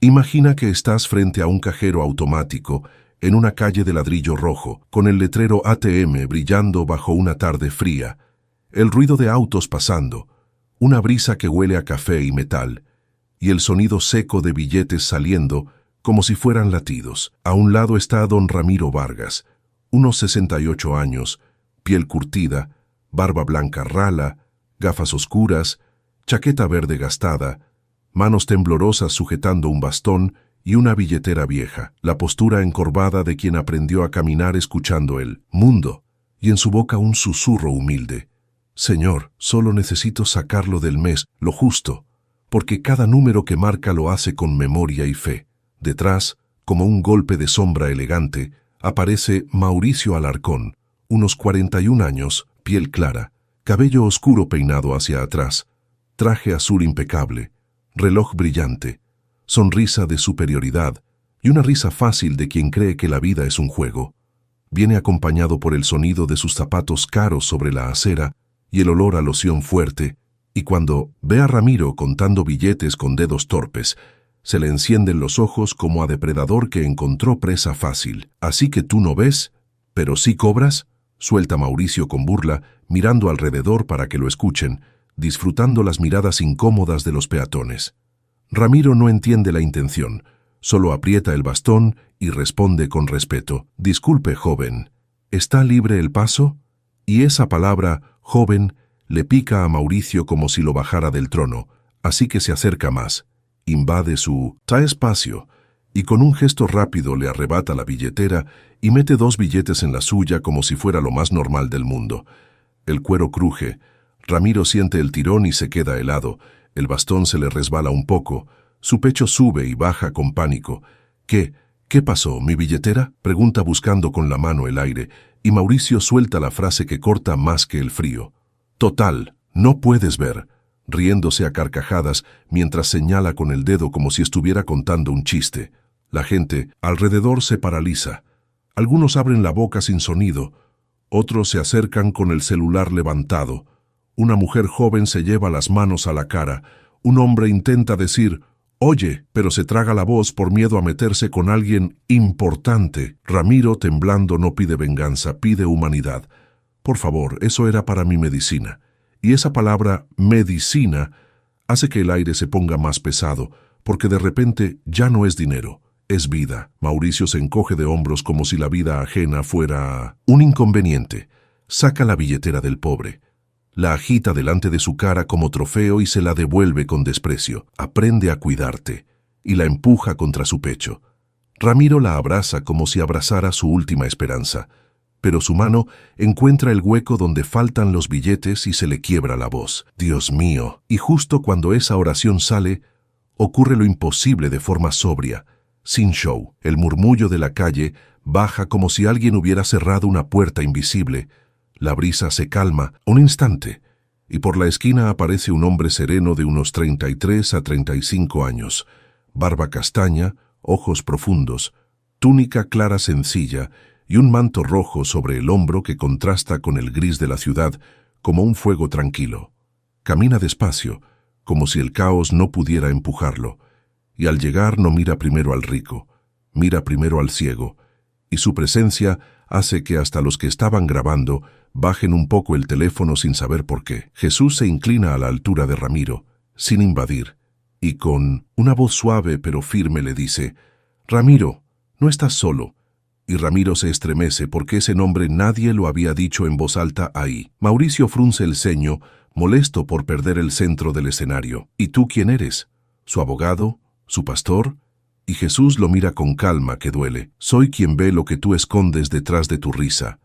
Imagina que estás frente a un cajero automático en una calle de ladrillo rojo, con el letrero ATM brillando bajo una tarde fría, el ruido de autos pasando, una brisa que huele a café y metal, y el sonido seco de billetes saliendo como si fueran latidos. A un lado está don Ramiro Vargas, unos 68 años, piel curtida, barba blanca rala, gafas oscuras, chaqueta verde gastada, manos temblorosas sujetando un bastón y una billetera vieja, la postura encorvada de quien aprendió a caminar escuchando el mundo, y en su boca un susurro humilde. Señor, solo necesito sacarlo del mes, lo justo, porque cada número que marca lo hace con memoria y fe. Detrás, como un golpe de sombra elegante, aparece Mauricio Alarcón, unos 41 años, piel clara, cabello oscuro peinado hacia atrás, traje azul impecable, reloj brillante, sonrisa de superioridad y una risa fácil de quien cree que la vida es un juego. Viene acompañado por el sonido de sus zapatos caros sobre la acera y el olor a loción fuerte, y cuando ve a Ramiro contando billetes con dedos torpes, se le encienden los ojos como a depredador que encontró presa fácil. «¿Así que tú no ves, pero sí cobras?», suelta Mauricio con burla, mirando alrededor para que lo escuchen, disfrutando las miradas incómodas de los peatones. Ramiro no entiende la intención, solo aprieta el bastón y responde con respeto. «Disculpe, joven, ¿está libre el paso?». Y esa palabra, joven, le pica a Mauricio como si lo bajara del trono, así que se acerca más, invade su espacio y con un gesto rápido le arrebata la billetera y mete 2 billetes en la suya como si fuera lo más normal del mundo. El cuero cruje, Ramiro siente el tirón y se queda helado, el bastón se le resbala un poco, su pecho sube y baja con pánico. ¿Qué pasó, mi billetera?», pregunta buscando con la mano el aire, y Mauricio suelta la frase que corta más que el frío. «Total, no puedes ver», riéndose a carcajadas mientras señala con el dedo como si estuviera contando un chiste. La gente alrededor se paraliza. Algunos abren la boca sin sonido, otros se acercan con el celular levantado. Una mujer joven se lleva las manos a la cara. Un hombre intenta decir «oye», pero se traga la voz por miedo a meterse con alguien importante. Ramiro, temblando, no pide venganza, pide humanidad. «Por favor, eso era para mi medicina». Y esa palabra medicina hace que el aire se ponga más pesado, porque de repente ya no es dinero, es vida. Mauricio se encoge de hombros como si la vida ajena fuera un inconveniente. Saca la billetera del pobre, la agita delante de su cara como trofeo y se la devuelve con desprecio. «Aprende a cuidarte», y la empuja contra su pecho. Ramiro la abraza como si abrazara su última esperanza, pero su mano encuentra el hueco donde faltan los billetes y se le quiebra la voz. «Dios mío». Y justo cuando esa oración sale, ocurre lo imposible de forma sobria, sin show. El murmullo de la calle baja como si alguien hubiera cerrado una puerta invisible. La brisa se calma un instante, y por la esquina aparece un hombre sereno de unos 33 a 35 años, barba castaña, ojos profundos, túnica clara sencilla, y un manto rojo sobre el hombro que contrasta con el gris de la ciudad como un fuego tranquilo. Camina despacio, como si el caos no pudiera empujarlo, y al llegar no mira primero al rico, mira primero al ciego, y su presencia hace que hasta los que estaban grabando bajen un poco el teléfono sin saber por qué. Jesús se inclina a la altura de Ramiro, sin invadir, y con una voz suave pero firme le dice: «Ramiro, no estás solo». Y Ramiro se estremece porque ese nombre nadie lo había dicho en voz alta ahí. Mauricio frunce el ceño, molesto por perder el centro del escenario. «¿Y tú quién eres? ¿Su abogado? ¿Su pastor?». Y Jesús lo mira con calma que duele. «Soy quien ve lo que tú escondes detrás de tu risa».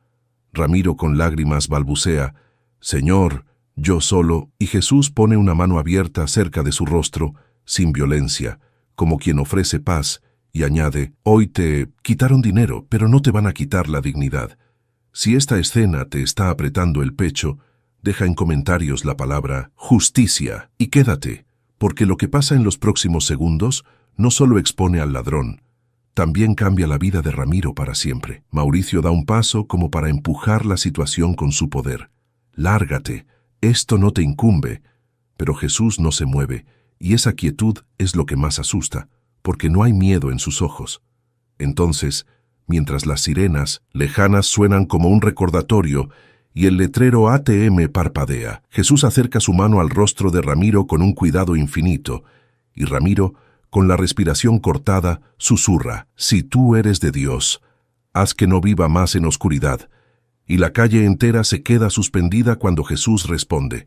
Ramiro con lágrimas balbucea: «Señor, yo solo». Y Jesús pone una mano abierta cerca de su rostro, sin violencia, como quien ofrece paz, y añade: «Hoy te quitaron dinero, pero no te van a quitar la dignidad. Si esta escena te está apretando el pecho, deja en comentarios la palabra justicia y quédate, porque lo que pasa en los próximos segundos no solo expone al ladrón, también cambia la vida de Ramiro para siempre». Mauricio da un paso como para empujar la situación con su poder. «Lárgate, esto no te incumbe». Pero Jesús no se mueve, y esa quietud es lo que más asusta, porque no hay miedo en sus ojos. Entonces, mientras las sirenas lejanas suenan como un recordatorio y el letrero ATM parpadea, Jesús acerca su mano al rostro de Ramiro con un cuidado infinito, y Ramiro, con la respiración cortada, susurra: «Si tú eres de Dios, haz que no viva más en oscuridad». Y la calle entera se queda suspendida cuando Jesús responde,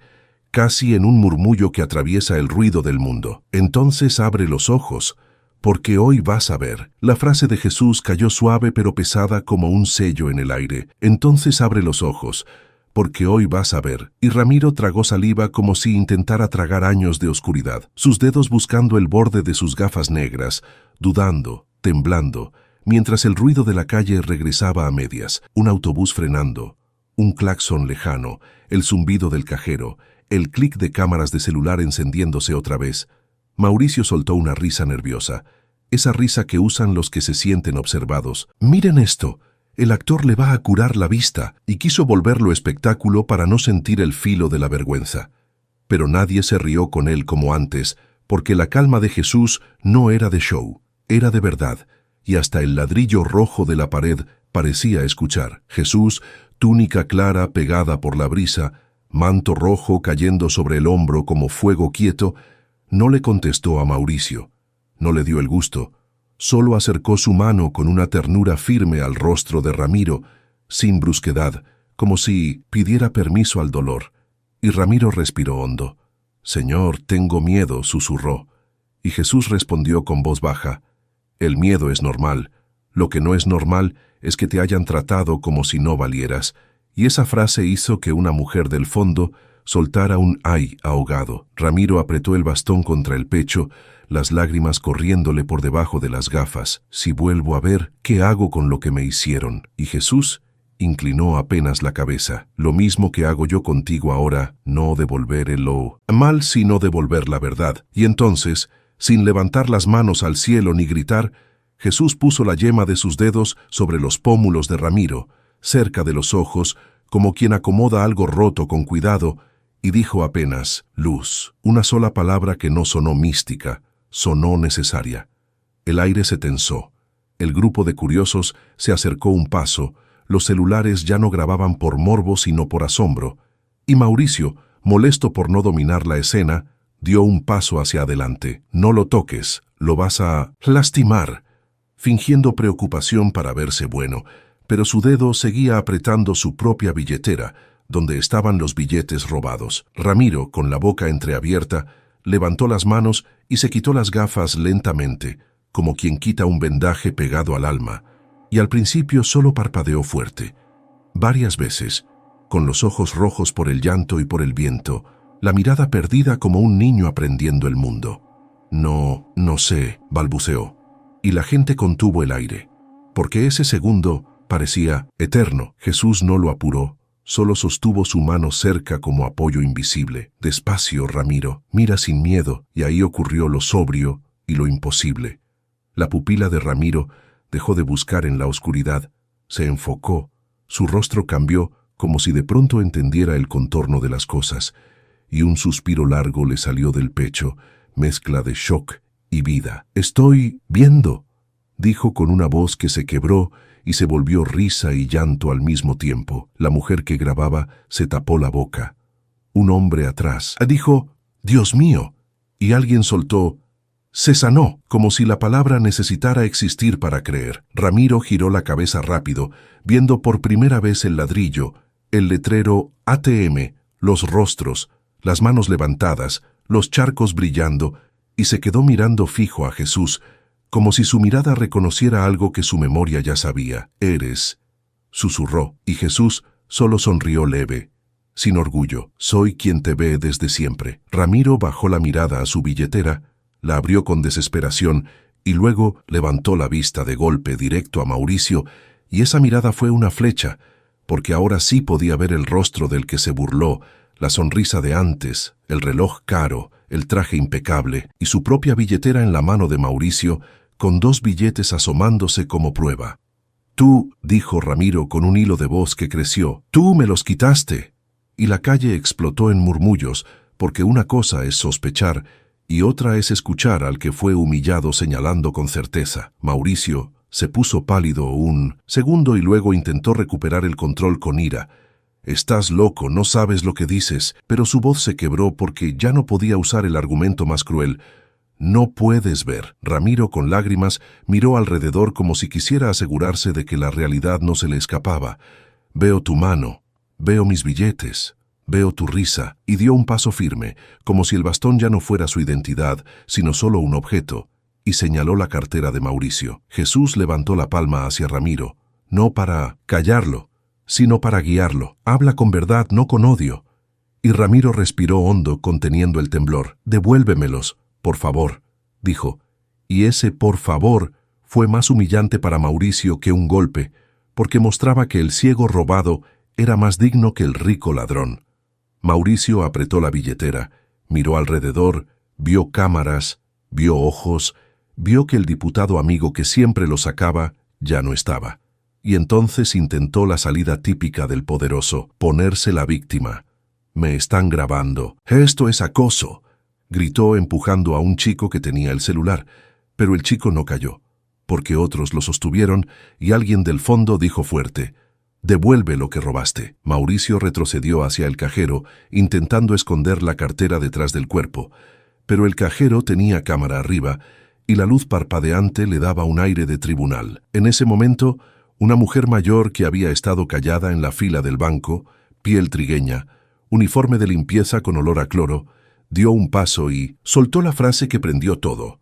casi en un murmullo que atraviesa el ruido del mundo: «Entonces abre los ojos, porque hoy vas a ver». La frase de Jesús cayó suave pero pesada como un sello en el aire. «Entonces abre los ojos, porque hoy vas a ver». Y Ramiro tragó saliva como si intentara tragar años de oscuridad, sus dedos buscando el borde de sus gafas negras, dudando, temblando, mientras el ruido de la calle regresaba a medias, un autobús frenando, un claxon lejano, el zumbido del cajero, el clic de cámaras de celular encendiéndose otra vez. Mauricio soltó una risa nerviosa, esa risa que usan los que se sienten observados. «Miren esto, el actor le va a curar la vista», y quiso volverlo espectáculo para no sentir el filo de la vergüenza. Pero nadie se rió con él como antes, porque la calma de Jesús no era de show, era de verdad, y hasta el ladrillo rojo de la pared parecía escuchar. Jesús, túnica clara pegada por la brisa, manto rojo cayendo sobre el hombro como fuego quieto, no le contestó a Mauricio, no le dio el gusto, solo acercó su mano con una ternura firme al rostro de Ramiro, sin brusquedad, como si pidiera permiso al dolor. Y Ramiro respiró hondo. «Señor, tengo miedo», susurró. Y Jesús respondió con voz baja: «El miedo es normal. Lo que no es normal es que te hayan tratado como si no valieras». Y esa frase hizo que una mujer del fondo soltara un «ay» ahogado. Ramiro apretó el bastón contra el pecho, las lágrimas corriéndole por debajo de las gafas. «Si vuelvo a ver, ¿qué hago con lo que me hicieron?» Y Jesús inclinó apenas la cabeza. «Lo mismo que hago yo contigo ahora, no devolver lo mal, sino devolver la verdad». Y entonces, sin levantar las manos al cielo ni gritar, Jesús puso la yema de sus dedos sobre los pómulos de Ramiro, cerca de los ojos, como quien acomoda algo roto con cuidado, y dijo apenas: «Luz». Una sola palabra que no sonó mística, sonó necesaria. El aire se tensó. El grupo de curiosos se acercó un paso, los celulares ya no grababan por morbo sino por asombro, y Mauricio, molesto por no dominar la escena, dio un paso hacia adelante. «No lo toques, lo vas a lastimar», fingiendo preocupación para verse bueno, pero su dedo seguía apretando su propia billetera, donde estaban los billetes robados. Ramiro, con la boca entreabierta, levantó las manos y se quitó las gafas lentamente, como quien quita un vendaje pegado al alma, y al principio solo parpadeó fuerte. Varias veces, con los ojos rojos por el llanto y por el viento, la mirada perdida como un niño aprendiendo el mundo. No sé», balbuceó, y la gente contuvo el aire, porque ese segundo parecía eterno. Jesús no lo apuró, solo sostuvo su mano cerca como apoyo invisible. «Despacio, Ramiro, mira sin miedo», y ahí ocurrió lo sobrio y lo imposible. La pupila de Ramiro dejó de buscar en la oscuridad, se enfocó, su rostro cambió como si de pronto entendiera el contorno de las cosas, y un suspiro largo le salió del pecho, mezcla de shock y vida. «Estoy viendo», dijo con una voz que se quebró y se volvió risa y llanto al mismo tiempo. La mujer que grababa se tapó la boca. Un hombre atrás dijo: «Dios mío», y alguien soltó: «Se sanó», como si la palabra necesitara existir para creer. Ramiro giró la cabeza rápido, viendo por primera vez el ladrillo, el letrero ATM, los rostros, las manos levantadas, los charcos brillando, y se quedó mirando fijo a Jesús, como si su mirada reconociera algo que su memoria ya sabía. «Eres», susurró, y Jesús solo sonrió leve, sin orgullo. «Soy quien te ve desde siempre». Ramiro bajó la mirada a su billetera, la abrió con desesperación y luego levantó la vista de golpe directo a Mauricio, y esa mirada fue una flecha, porque ahora sí podía ver el rostro del que se burló, la sonrisa de antes, el reloj caro, el traje impecable y su propia billetera en la mano de Mauricio, con 2 billetes asomándose como prueba. «Tú», dijo Ramiro con un hilo de voz que creció, «tú me los quitaste». Y la calle explotó en murmullos, porque una cosa es sospechar y otra es escuchar al que fue humillado señalando con certeza. Mauricio se puso pálido un segundo y luego intentó recuperar el control con ira. «Estás loco, no sabes lo que dices», pero su voz se quebró porque ya no podía usar el argumento más cruel. «No puedes ver». Ramiro, con lágrimas, miró alrededor como si quisiera asegurarse de que la realidad no se le escapaba. «Veo tu mano, veo mis billetes, veo tu risa», y dio un paso firme, como si el bastón ya no fuera su identidad, sino solo un objeto, y señaló la cartera de Mauricio. Jesús levantó la palma hacia Ramiro, no para callarlo, sino para guiarlo. «Habla con verdad, no con odio». Y Ramiro respiró hondo, conteniendo el temblor. «Devuélvemelos, por favor», dijo. Y ese «por favor» fue más humillante para Mauricio que un golpe, porque mostraba que el ciego robado era más digno que el rico ladrón. Mauricio apretó la billetera, miró alrededor, vio cámaras, vio ojos, vio que el diputado amigo que siempre lo sacaba ya no estaba. Y entonces intentó la salida típica del poderoso, ponerse la víctima. «Me están grabando. Esto es acoso», gritó empujando a un chico que tenía el celular, pero el chico no cayó, porque otros lo sostuvieron y alguien del fondo dijo fuerte: «Devuelve lo que robaste». Mauricio retrocedió hacia el cajero, intentando esconder la cartera detrás del cuerpo, pero el cajero tenía cámara arriba y la luz parpadeante le daba un aire de tribunal. En ese momento, una mujer mayor que había estado callada en la fila del banco, piel trigueña, uniforme de limpieza con olor a cloro, dio un paso y soltó la frase que prendió todo.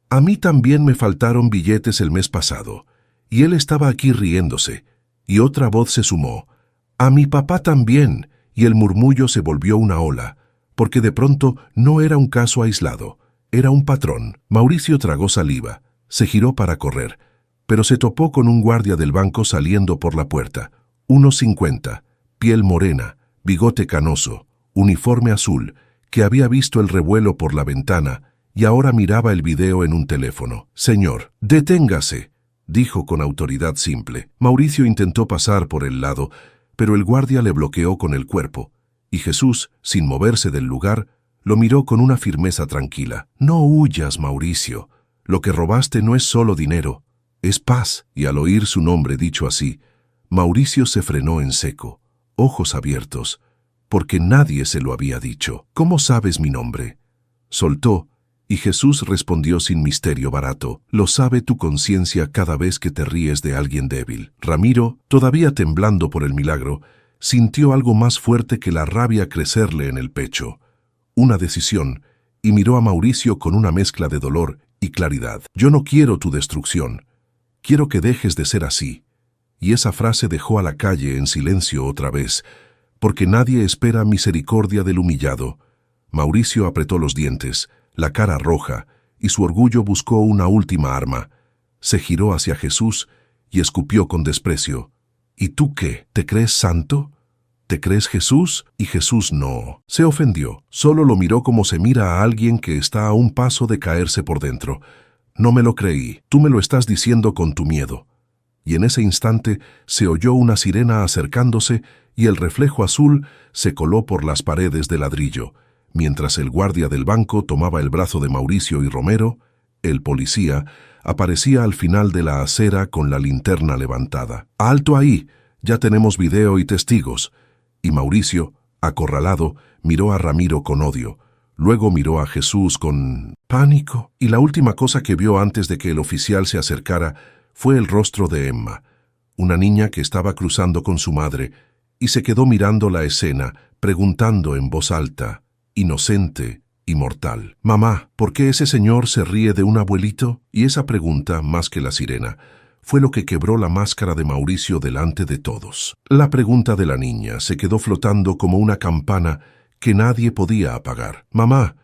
«A mí también me faltaron billetes el mes pasado», y él estaba aquí riéndose, y otra voz se sumó: «A mi papá también», y el murmullo se volvió una ola, porque de pronto no era un caso aislado, era un patrón. Mauricio tragó saliva, se giró para correr, pero se topó con un guardia del banco saliendo por la puerta. 1,50, piel morena, bigote canoso, uniforme azul, que había visto el revuelo por la ventana y ahora miraba el video en un teléfono. «Señor, deténgase», dijo con autoridad simple. Mauricio intentó pasar por el lado, pero el guardia le bloqueó con el cuerpo, y Jesús, sin moverse del lugar, lo miró con una firmeza tranquila. «No huyas, Mauricio. Lo que robaste no es solo dinero, es paz». Y al oír su nombre dicho así, Mauricio se frenó en seco, ojos abiertos, porque nadie se lo había dicho. «¿Cómo sabes mi nombre?», soltó, y Jesús respondió sin misterio barato: «Lo sabe tu conciencia cada vez que te ríes de alguien débil». Ramiro, todavía temblando por el milagro, sintió algo más fuerte que la rabia crecerle en el pecho. Una decisión, y miró a Mauricio con una mezcla de dolor y claridad. «Yo no quiero tu destrucción. Quiero que dejes de ser así». Y esa frase dejó a la calle en silencio otra vez, porque nadie espera misericordia del humillado. Mauricio apretó los dientes, la cara roja, y su orgullo buscó una última arma. Se giró hacia Jesús y escupió con desprecio: «¿Y tú qué? ¿Te crees santo? ¿Te crees Jesús?». Y Jesús no se ofendió, solo lo miró como se mira a alguien que está a un paso de caerse por dentro. «No me lo creí, tú me lo estás diciendo con tu miedo». Y en ese instante se oyó una sirena acercándose y el reflejo azul se coló por las paredes de ladrillo. Mientras el guardia del banco tomaba el brazo de Mauricio y Romero, el policía aparecía al final de la acera con la linterna levantada. «¡Alto ahí! Ya tenemos video y testigos». Y Mauricio, acorralado, miró a Ramiro con odio. Luego miró a Jesús con pánico. Y la última cosa que vio antes de que el oficial se acercara fue el rostro de Emma, una niña que estaba cruzando con su madre, y se quedó mirando la escena, preguntando en voz alta, inocente y mortal: «Mamá, ¿por qué ese señor se ríe de un abuelito?». Y esa pregunta, más que la sirena, fue lo que quebró la máscara de Mauricio delante de todos. La pregunta de la niña se quedó flotando como una campana que nadie podía apagar. «Mamá,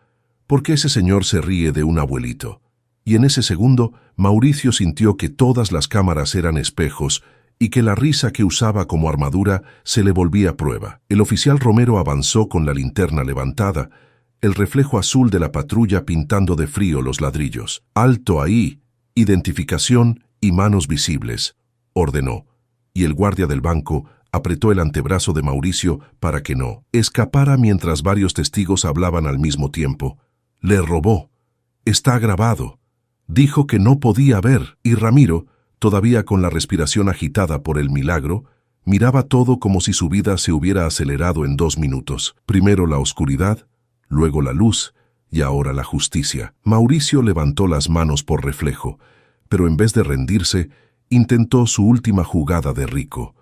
¿por qué ese señor se ríe de un abuelito?». Y en ese segundo, Mauricio sintió que todas las cámaras eran espejos y que la risa que usaba como armadura se le volvía prueba. El oficial Romero avanzó con la linterna levantada, el reflejo azul de la patrulla pintando de frío los ladrillos. «Alto ahí, identificación y manos visibles», ordenó, y el guardia del banco apretó el antebrazo de Mauricio para que no escapara mientras varios testigos hablaban al mismo tiempo. «Le robó», Está grabado. Dijo que no podía ver, y Ramiro, todavía con la respiración agitada por el milagro, miraba todo como si su vida se hubiera acelerado en 2 minutos. Primero la oscuridad, luego la luz, y ahora la justicia. Mauricio levantó las manos por reflejo, pero en vez de rendirse, intentó su última jugada de rico.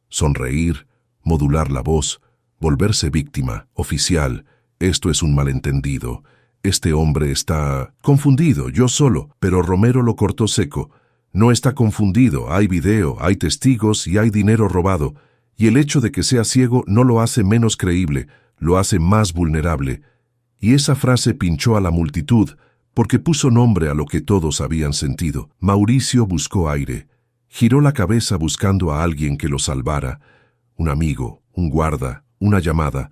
Sonreír, modular la voz, volverse víctima. Oficial, esto es un malentendido. Este hombre está confundido, yo solo. Pero Romero lo cortó seco. No está confundido, hay video, hay testigos y hay dinero robado. Y el hecho de que sea ciego no lo hace menos creíble, lo hace más vulnerable. Y esa frase pinchó a la multitud, porque puso nombre a lo que todos habían sentido. Mauricio buscó aire. Giró la cabeza buscando a alguien que lo salvara. Un amigo, un guarda, una llamada.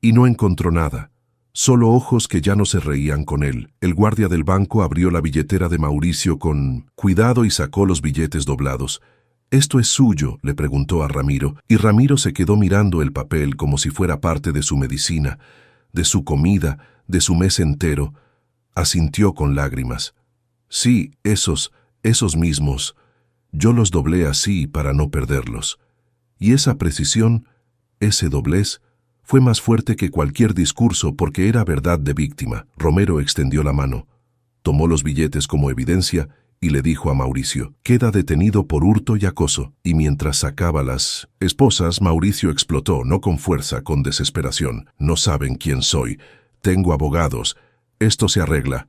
Y no encontró nada. Solo ojos que ya no se reían con él. El guardia del banco abrió la billetera de Mauricio con cuidado y sacó los billetes doblados. «¿Esto es suyo?», le preguntó a Ramiro, y Ramiro se quedó mirando el papel como si fuera parte de su medicina, de su comida, de su mes entero. Asintió con lágrimas. «Sí, esos mismos. Yo los doblé así para no perderlos». Y esa precisión, ese doblez, fue más fuerte que cualquier discurso porque era verdad de víctima. Romero extendió la mano, tomó los billetes como evidencia y le dijo a Mauricio: «Queda detenido por hurto y acoso». Y mientras sacaba las esposas, Mauricio explotó, no con fuerza, con desesperación. «No saben quién soy. Tengo abogados. Esto se arregla».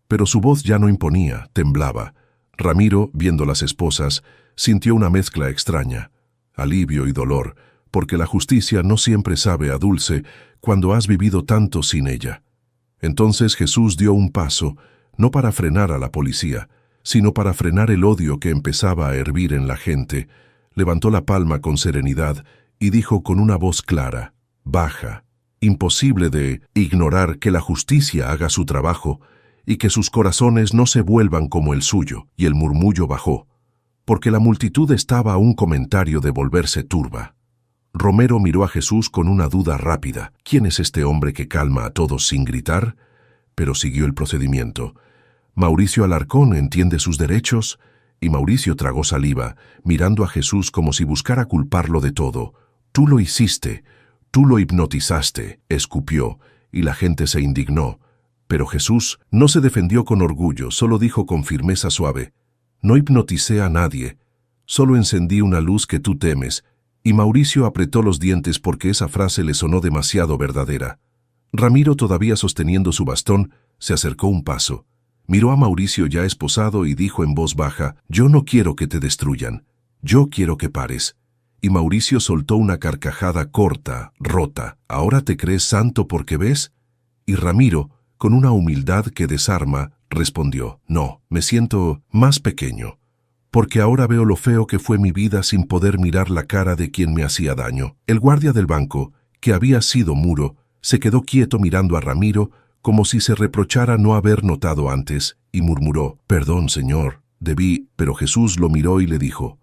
Pero su voz ya no imponía, temblaba. Ramiro, viendo las esposas, sintió una mezcla extraña, alivio y dolor, porque la justicia no siempre sabe a dulce cuando has vivido tanto sin ella. Entonces Jesús dio un paso, no para frenar a la policía, sino para frenar el odio que empezaba a hervir en la gente. Levantó la palma con serenidad y dijo con una voz clara, baja, imposible de ignorar, que la justicia haga su trabajo y que sus corazones no se vuelvan como el suyo. Y el murmullo bajó, porque la multitud estaba a un comentario de volverse turba. Romero miró a Jesús con una duda rápida. ¿Quién es este hombre que calma a todos sin gritar? Pero siguió el procedimiento. Mauricio Alarcón entiende sus derechos, y Mauricio tragó saliva, mirando a Jesús como si buscara culparlo de todo. «Tú lo hiciste, tú lo hipnotizaste», escupió, y la gente se indignó. Pero Jesús no se defendió con orgullo, solo dijo con firmeza suave: «No hipnoticé a nadie, solo encendí una luz que tú temes». Y Mauricio apretó los dientes porque esa frase le sonó demasiado verdadera. Ramiro, todavía sosteniendo su bastón, se acercó un paso. Miró a Mauricio ya esposado y dijo en voz baja: «Yo no quiero que te destruyan. Yo quiero que pares». Y Mauricio soltó una carcajada corta, rota. «¿Ahora te crees santo porque ves?». Y Ramiro, con una humildad que desarma, respondió: «No, me siento más pequeño, porque ahora veo lo feo que fue mi vida sin poder mirar la cara de quien me hacía daño». El guardia del banco, que había sido muro, se quedó quieto mirando a Ramiro como si se reprochara no haber notado antes, y murmuró: «Perdón, señor, debí». Pero Jesús lo miró y le dijo: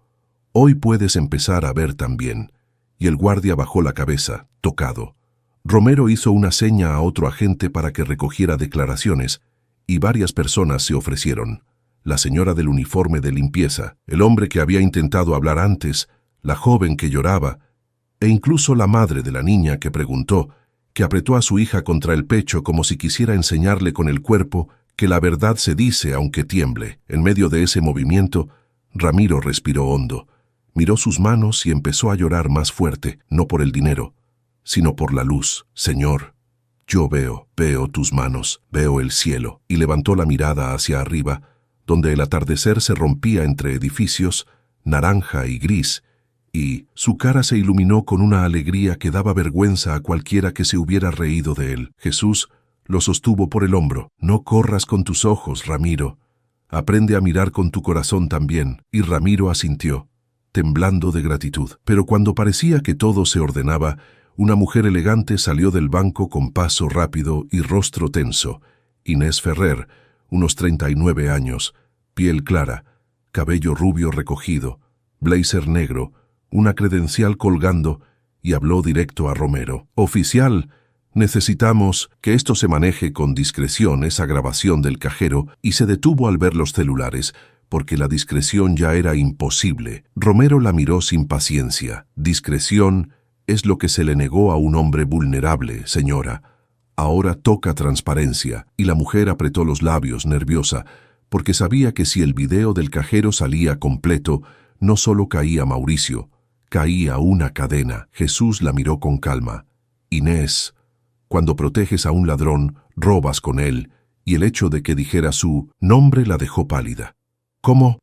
«Hoy puedes empezar a ver también». Y el guardia bajó la cabeza, tocado. Romero hizo una seña a otro agente para que recogiera declaraciones, y varias personas se ofrecieron. La señora del uniforme de limpieza, el hombre que había intentado hablar antes, la joven que lloraba, e incluso la madre de la niña que preguntó, que apretó a su hija contra el pecho como si quisiera enseñarle con el cuerpo que la verdad se dice aunque tiemble. En medio de ese movimiento, Ramiro respiró hondo, miró sus manos y empezó a llorar más fuerte, no por el dinero, sino por la luz. «Señor, yo veo tus manos, veo el cielo». Y levantó la mirada hacia arriba, donde el atardecer se rompía entre edificios, naranja y gris, y su cara se iluminó con una alegría que daba vergüenza a cualquiera que se hubiera reído de él. Jesús lo sostuvo por el hombro. «No corras con tus ojos, Ramiro. Aprende a mirar con tu corazón también». Y Ramiro asintió, temblando de gratitud. Pero cuando parecía que todo se ordenaba, una mujer elegante salió del banco con paso rápido y rostro tenso. Inés Ferrer, unos 39 años, piel clara, cabello rubio recogido, blazer negro, una credencial colgando, y habló directo a Romero. «Oficial, Necesitamos que esto se maneje con discreción, esa grabación del cajero, y se detuvo al ver los celulares, porque la discreción ya era imposible. Romero la miró sin paciencia. Discreción es lo que se le negó a un hombre vulnerable, señora. Ahora toca transparencia, y la mujer apretó los labios, nerviosa, porque sabía que si el video del cajero salía completo, no solo caía Mauricio, caía una cadena. Jesús la miró con calma. Inés, cuando proteges a un ladrón, robas con él, y el hecho de que dijera su nombre la dejó pálida. ¿Cómo?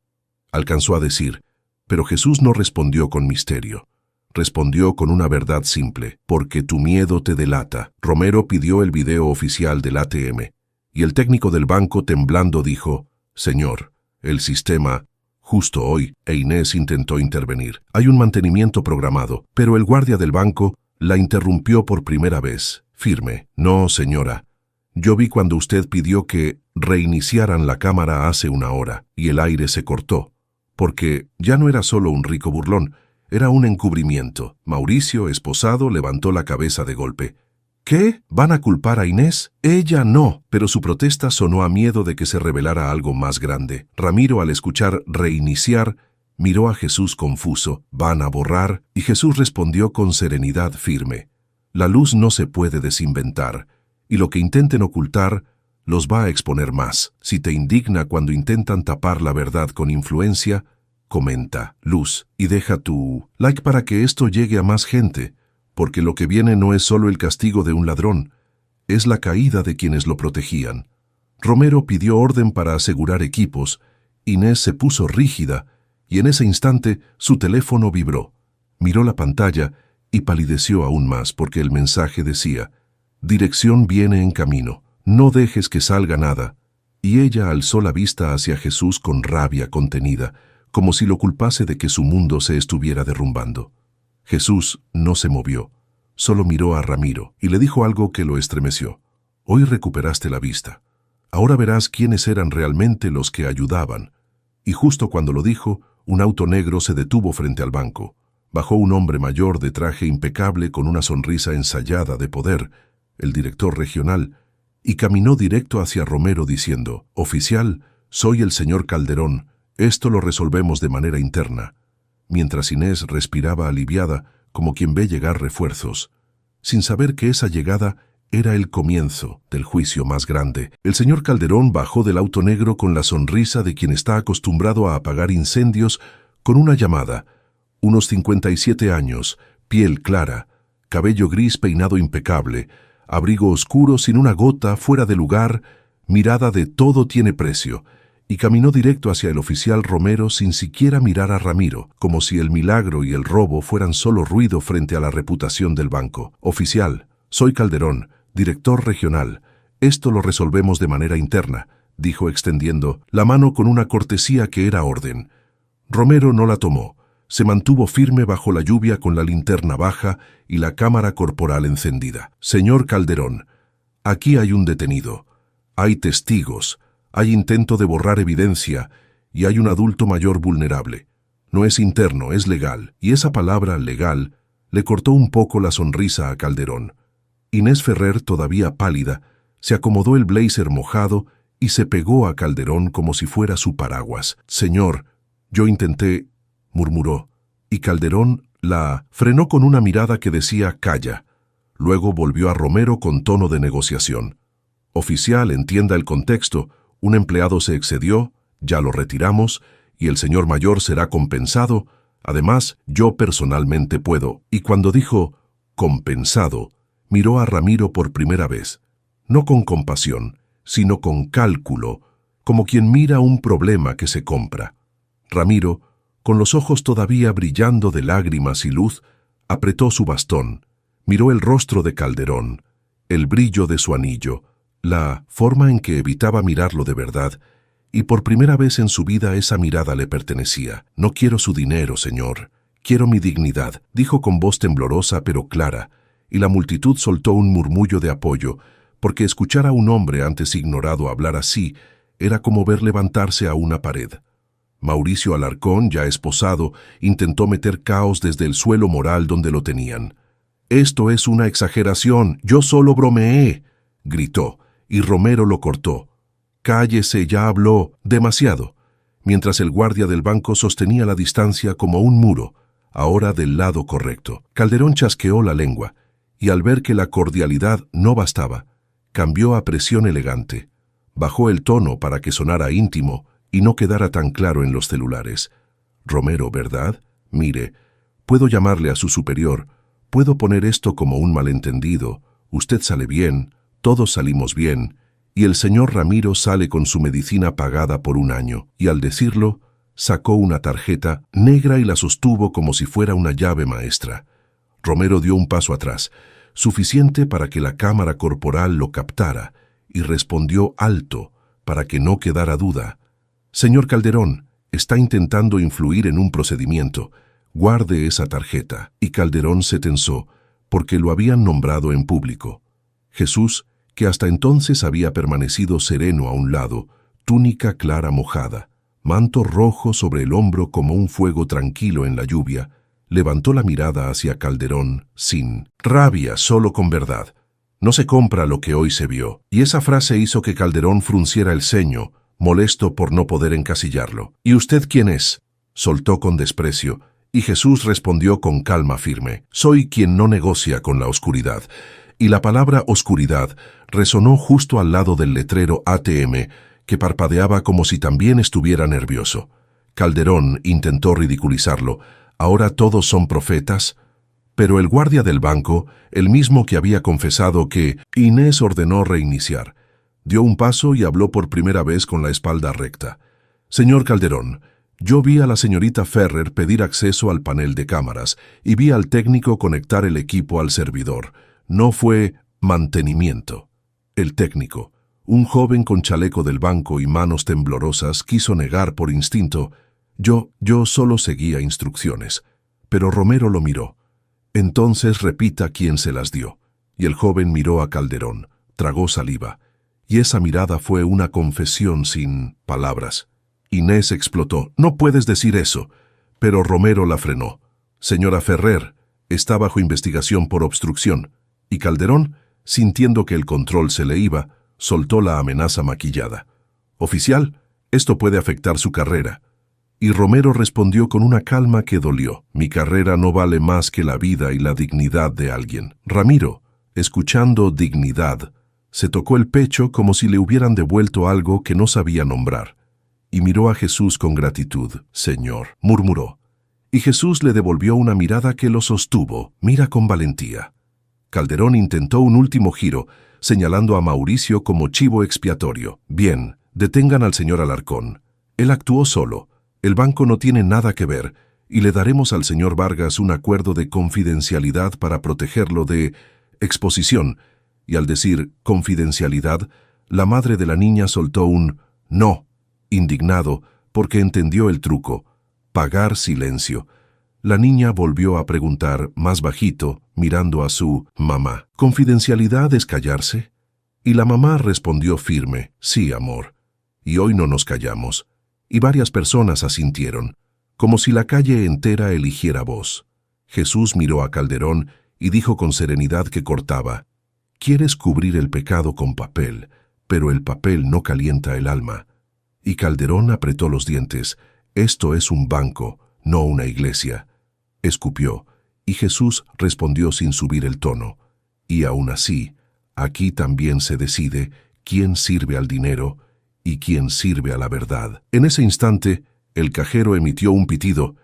Alcanzó a decir, pero Jesús no respondió con misterio. Respondió con una verdad simple, porque tu miedo te delata. Romero pidió el video oficial del ATM, y el técnico del banco temblando dijo, Señor, el sistema, justo hoy, e Inés intentó intervenir. Hay un mantenimiento programado, pero el guardia del banco la interrumpió por primera vez. Firme. No, señora. Yo vi cuando usted pidió que reiniciaran la cámara hace una hora, y el aire se cortó, porque ya no era solo un rico burlón, era un encubrimiento. Mauricio, esposado, levantó la cabeza de golpe. ¿Qué? ¿Van a culpar a Inés? Ella no, pero su protesta sonó a miedo de que se revelara algo más grande. Ramiro, al escuchar reiniciar, miró a Jesús confuso. ¿Van a borrar? Y Jesús respondió con serenidad firme. La luz no se puede desinventar, y lo que intenten ocultar los va a exponer más. Si te indigna cuando intentan tapar la verdad con influencia, comenta, Luz, y deja tu like para que esto llegue a más gente, porque lo que viene no es solo el castigo de un ladrón, es la caída de quienes lo protegían. Romero pidió orden para asegurar equipos. Inés se puso rígida, y en ese instante su teléfono vibró. Miró la pantalla y palideció aún más porque el mensaje decía, dirección viene en camino, no dejes que salga nada. Y ella alzó la vista hacia Jesús con rabia contenida, como si lo culpase de que su mundo se estuviera derrumbando. Jesús no se movió, solo miró a Ramiro y le dijo algo que lo estremeció. Hoy recuperaste la vista. Ahora verás quiénes eran realmente los que ayudaban. Y justo cuando lo dijo, un auto negro se detuvo frente al banco. Bajó un hombre mayor de traje impecable con una sonrisa ensayada de poder, el director regional, y caminó directo hacia Romero diciendo, «Oficial, soy el señor Calderón, esto lo resolvemos de manera interna». Mientras Inés respiraba aliviada, como quien ve llegar refuerzos, sin saber que esa llegada era el comienzo del juicio más grande. El señor Calderón bajó del auto negro con la sonrisa de quien está acostumbrado a apagar incendios con una llamada. Unos 57 años, piel clara, cabello gris peinado impecable, abrigo oscuro sin una gota fuera de lugar, mirada de todo tiene precio, y caminó directo hacia el oficial Romero sin siquiera mirar a Ramiro, como si el milagro y el robo fueran solo ruido frente a la reputación del banco. «Oficial, soy Calderón, director regional. Esto lo resolvemos de manera interna», dijo extendiendo la mano con una cortesía que era orden. Romero no la tomó. Se mantuvo firme bajo la lluvia con la linterna baja y la cámara corporal encendida. «Señor Calderón, aquí hay un detenido. Hay testigos. Hay intento de borrar evidencia y hay un adulto mayor vulnerable. No es interno, es legal». Y esa palabra legal le cortó un poco la sonrisa a Calderón. Inés Ferrer, todavía pálida, se acomodó el blazer mojado y se pegó a Calderón como si fuera su paraguas. «Señor, yo intenté», murmuró, y Calderón la frenó con una mirada que decía «calla». Luego volvió a Romero con tono de negociación. «Oficial, entienda el contexto. Un empleado se excedió, ya lo retiramos, y el señor mayor será compensado. Además, yo personalmente puedo». Y cuando dijo «compensado», miró a Ramiro por primera vez, no con compasión, sino con cálculo, como quien mira un problema que se compra. Ramiro, con los ojos todavía brillando de lágrimas y luz, apretó su bastón, miró el rostro de Calderón, el brillo de su anillo, la forma en que evitaba mirarlo de verdad, y por primera vez en su vida esa mirada le pertenecía. «No quiero su dinero, señor, quiero mi dignidad», dijo con voz temblorosa pero clara, y la multitud soltó un murmullo de apoyo, porque escuchar a un hombre antes ignorado hablar así era como ver levantarse a una pared. Mauricio Alarcón, ya esposado, intentó meter caos desde el suelo moral donde lo tenían. «Esto es una exageración, yo solo bromeé», gritó, y Romero lo cortó. «Cállese, ya habló, demasiado», mientras el guardia del banco sostenía la distancia como un muro, ahora del lado correcto. Calderón chasqueó la lengua, y al ver que la cordialidad no bastaba, cambió a presión elegante. Bajó el tono para que sonara íntimo y no quedara tan claro en los celulares. «Romero, ¿verdad? Mire, puedo llamarle a su superior, puedo poner esto como un malentendido, usted sale bien, todos salimos bien, y el señor Ramiro sale con su medicina pagada por un año». Y al decirlo, sacó una tarjeta negra y la sostuvo como si fuera una llave maestra. Romero dio un paso atrás, suficiente para que la cámara corporal lo captara, y respondió alto, para que no quedara duda. «Señor Calderón, está intentando influir en un procedimiento. Guarde esa tarjeta». Y Calderón se tensó, porque lo habían nombrado en público. Jesús, que hasta entonces había permanecido sereno a un lado, túnica clara mojada, manto rojo sobre el hombro como un fuego tranquilo en la lluvia, levantó la mirada hacia Calderón sin rabia, solo con verdad. «No se compra lo que hoy se vio». Y esa frase hizo que Calderón frunciera el ceño, molesto por no poder encasillarlo. «¿Y usted quién es?», soltó con desprecio, y Jesús respondió con calma firme: «Soy quien no negocia con la oscuridad». Y la palabra oscuridad resonó justo al lado del letrero ATM, que parpadeaba como si también estuviera nervioso. Calderón intentó ridiculizarlo. «¿Ahora todos son profetas?». Pero el guardia del banco, el mismo que había confesado que Inés ordenó reiniciar, dio un paso y habló por primera vez con la espalda recta. «Señor Calderón, yo vi a la señorita Ferrer pedir acceso al panel de cámaras y vi al técnico conectar el equipo al servidor. No fue mantenimiento». El técnico, un joven con chaleco del banco y manos temblorosas, quiso negar por instinto. Yo solo seguía instrucciones». Pero Romero lo miró. «Entonces repita quién se las dio». Y el joven miró a Calderón, tragó saliva, y esa mirada fue una confesión sin palabras. Inés explotó: «No puedes decir eso». Pero Romero la frenó. «Señora Ferrer, está bajo investigación por obstrucción». Y Calderón, sintiendo que el control se le iba, soltó la amenaza maquillada: «Oficial, esto puede afectar su carrera». Y Romero respondió con una calma que dolió: «Mi carrera no vale más que la vida y la dignidad de alguien». Ramiro, escuchando dignidad, se tocó el pecho como si le hubieran devuelto algo que no sabía nombrar, y miró a Jesús con gratitud. «Señor», murmuró, y Jesús le devolvió una mirada que lo sostuvo: «Mira con valentía». Calderón intentó un último giro, señalando a Mauricio como chivo expiatorio. «Bien, detengan al señor Alarcón. Él actuó solo. El banco no tiene nada que ver, y le daremos al señor Vargas un acuerdo de confidencialidad para protegerlo de exposición». Y al decir confidencialidad, la madre de la niña soltó un «no», indignado, porque entendió el truco: pagar silencio. La niña volvió a preguntar más bajito, mirando a su mamá: «¿Confidencialidad es callarse?». Y la mamá respondió firme: «Sí, amor». Y hoy no nos callamos. Y varias personas asintieron, como si la calle entera eligiera voz. Jesús miró a Calderón y dijo con serenidad que cortaba: «Quieres cubrir el pecado con papel, pero el papel no calienta el alma». Y Calderón apretó los dientes: «Esto es un banco, no una iglesia». Escupió, y Jesús respondió sin subir el tono: «Y aún así, aquí también se decide quién sirve al dinero y quién sirve a la verdad». En ese instante, el cajero emitió un pitido,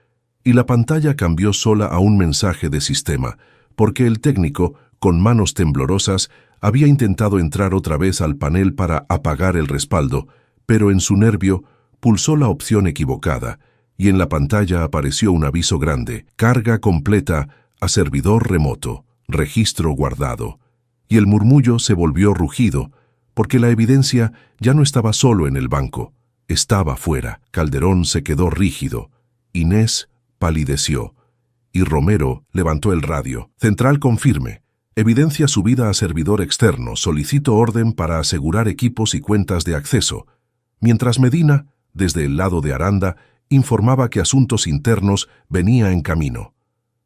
y la pantalla cambió sola a un mensaje de sistema, porque el técnico, con manos temblorosas, había intentado entrar otra vez al panel para apagar el respaldo, pero en su nervio pulsó la opción equivocada, y en la pantalla apareció un aviso grande: «Carga completa a servidor remoto, registro guardado». Y el murmullo se volvió rugido, porque la evidencia ya no estaba solo en el banco, estaba fuera. Calderón se quedó rígido, Inés palideció, y Romero levantó el radio: «Central confirme. Evidencia subida a servidor externo. Solicito orden para asegurar equipos y cuentas de acceso». Mientras Medina, desde el lado de Aranda, informaba que asuntos internos venía en camino.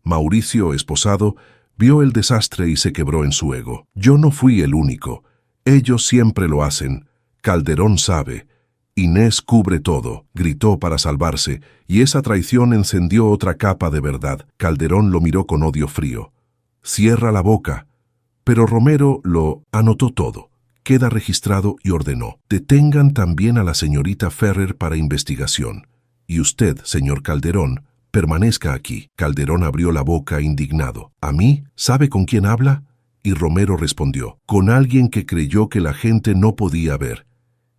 Mauricio, esposado, Vio el desastre y se quebró en su ego. Yo no fui el único. Ellos siempre lo hacen. Calderón sabe. Inés cubre todo, gritó para salvarse, y esa traición encendió otra capa de verdad. Calderón lo miró con odio frío. Cierra la boca. Pero Romero lo anotó todo. Queda registrado y ordenó. Detengan también a la señorita Ferrer para investigación. Y usted, señor Calderón, permanezca aquí. Calderón abrió la boca indignado. ¿A mí? ¿Sabe con quién habla? Y Romero respondió, con alguien que creyó que la gente no podía ver.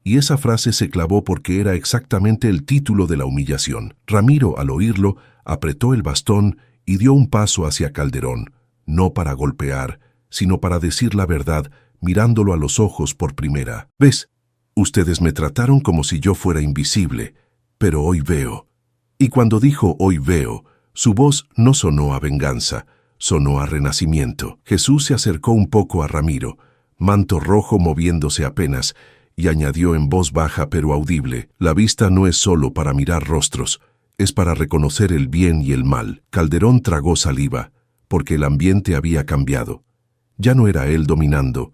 Y esa frase se clavó porque era exactamente el título de la humillación. Ramiro, al oírlo, apretó el bastón y dio un paso hacia Calderón, no para golpear, sino para decir la verdad, mirándolo a los ojos por primera vez. Ustedes me trataron como si yo fuera invisible, pero hoy veo. Y cuando dijo hoy veo, su voz no sonó a venganza, sonó a renacimiento. Jesús se acercó un poco a Ramiro, manto rojo moviéndose apenas, y añadió en voz baja pero audible, la vista no es solo para mirar rostros, es para reconocer el bien y el mal. Calderón tragó saliva, porque el ambiente había cambiado. Ya no era él dominando,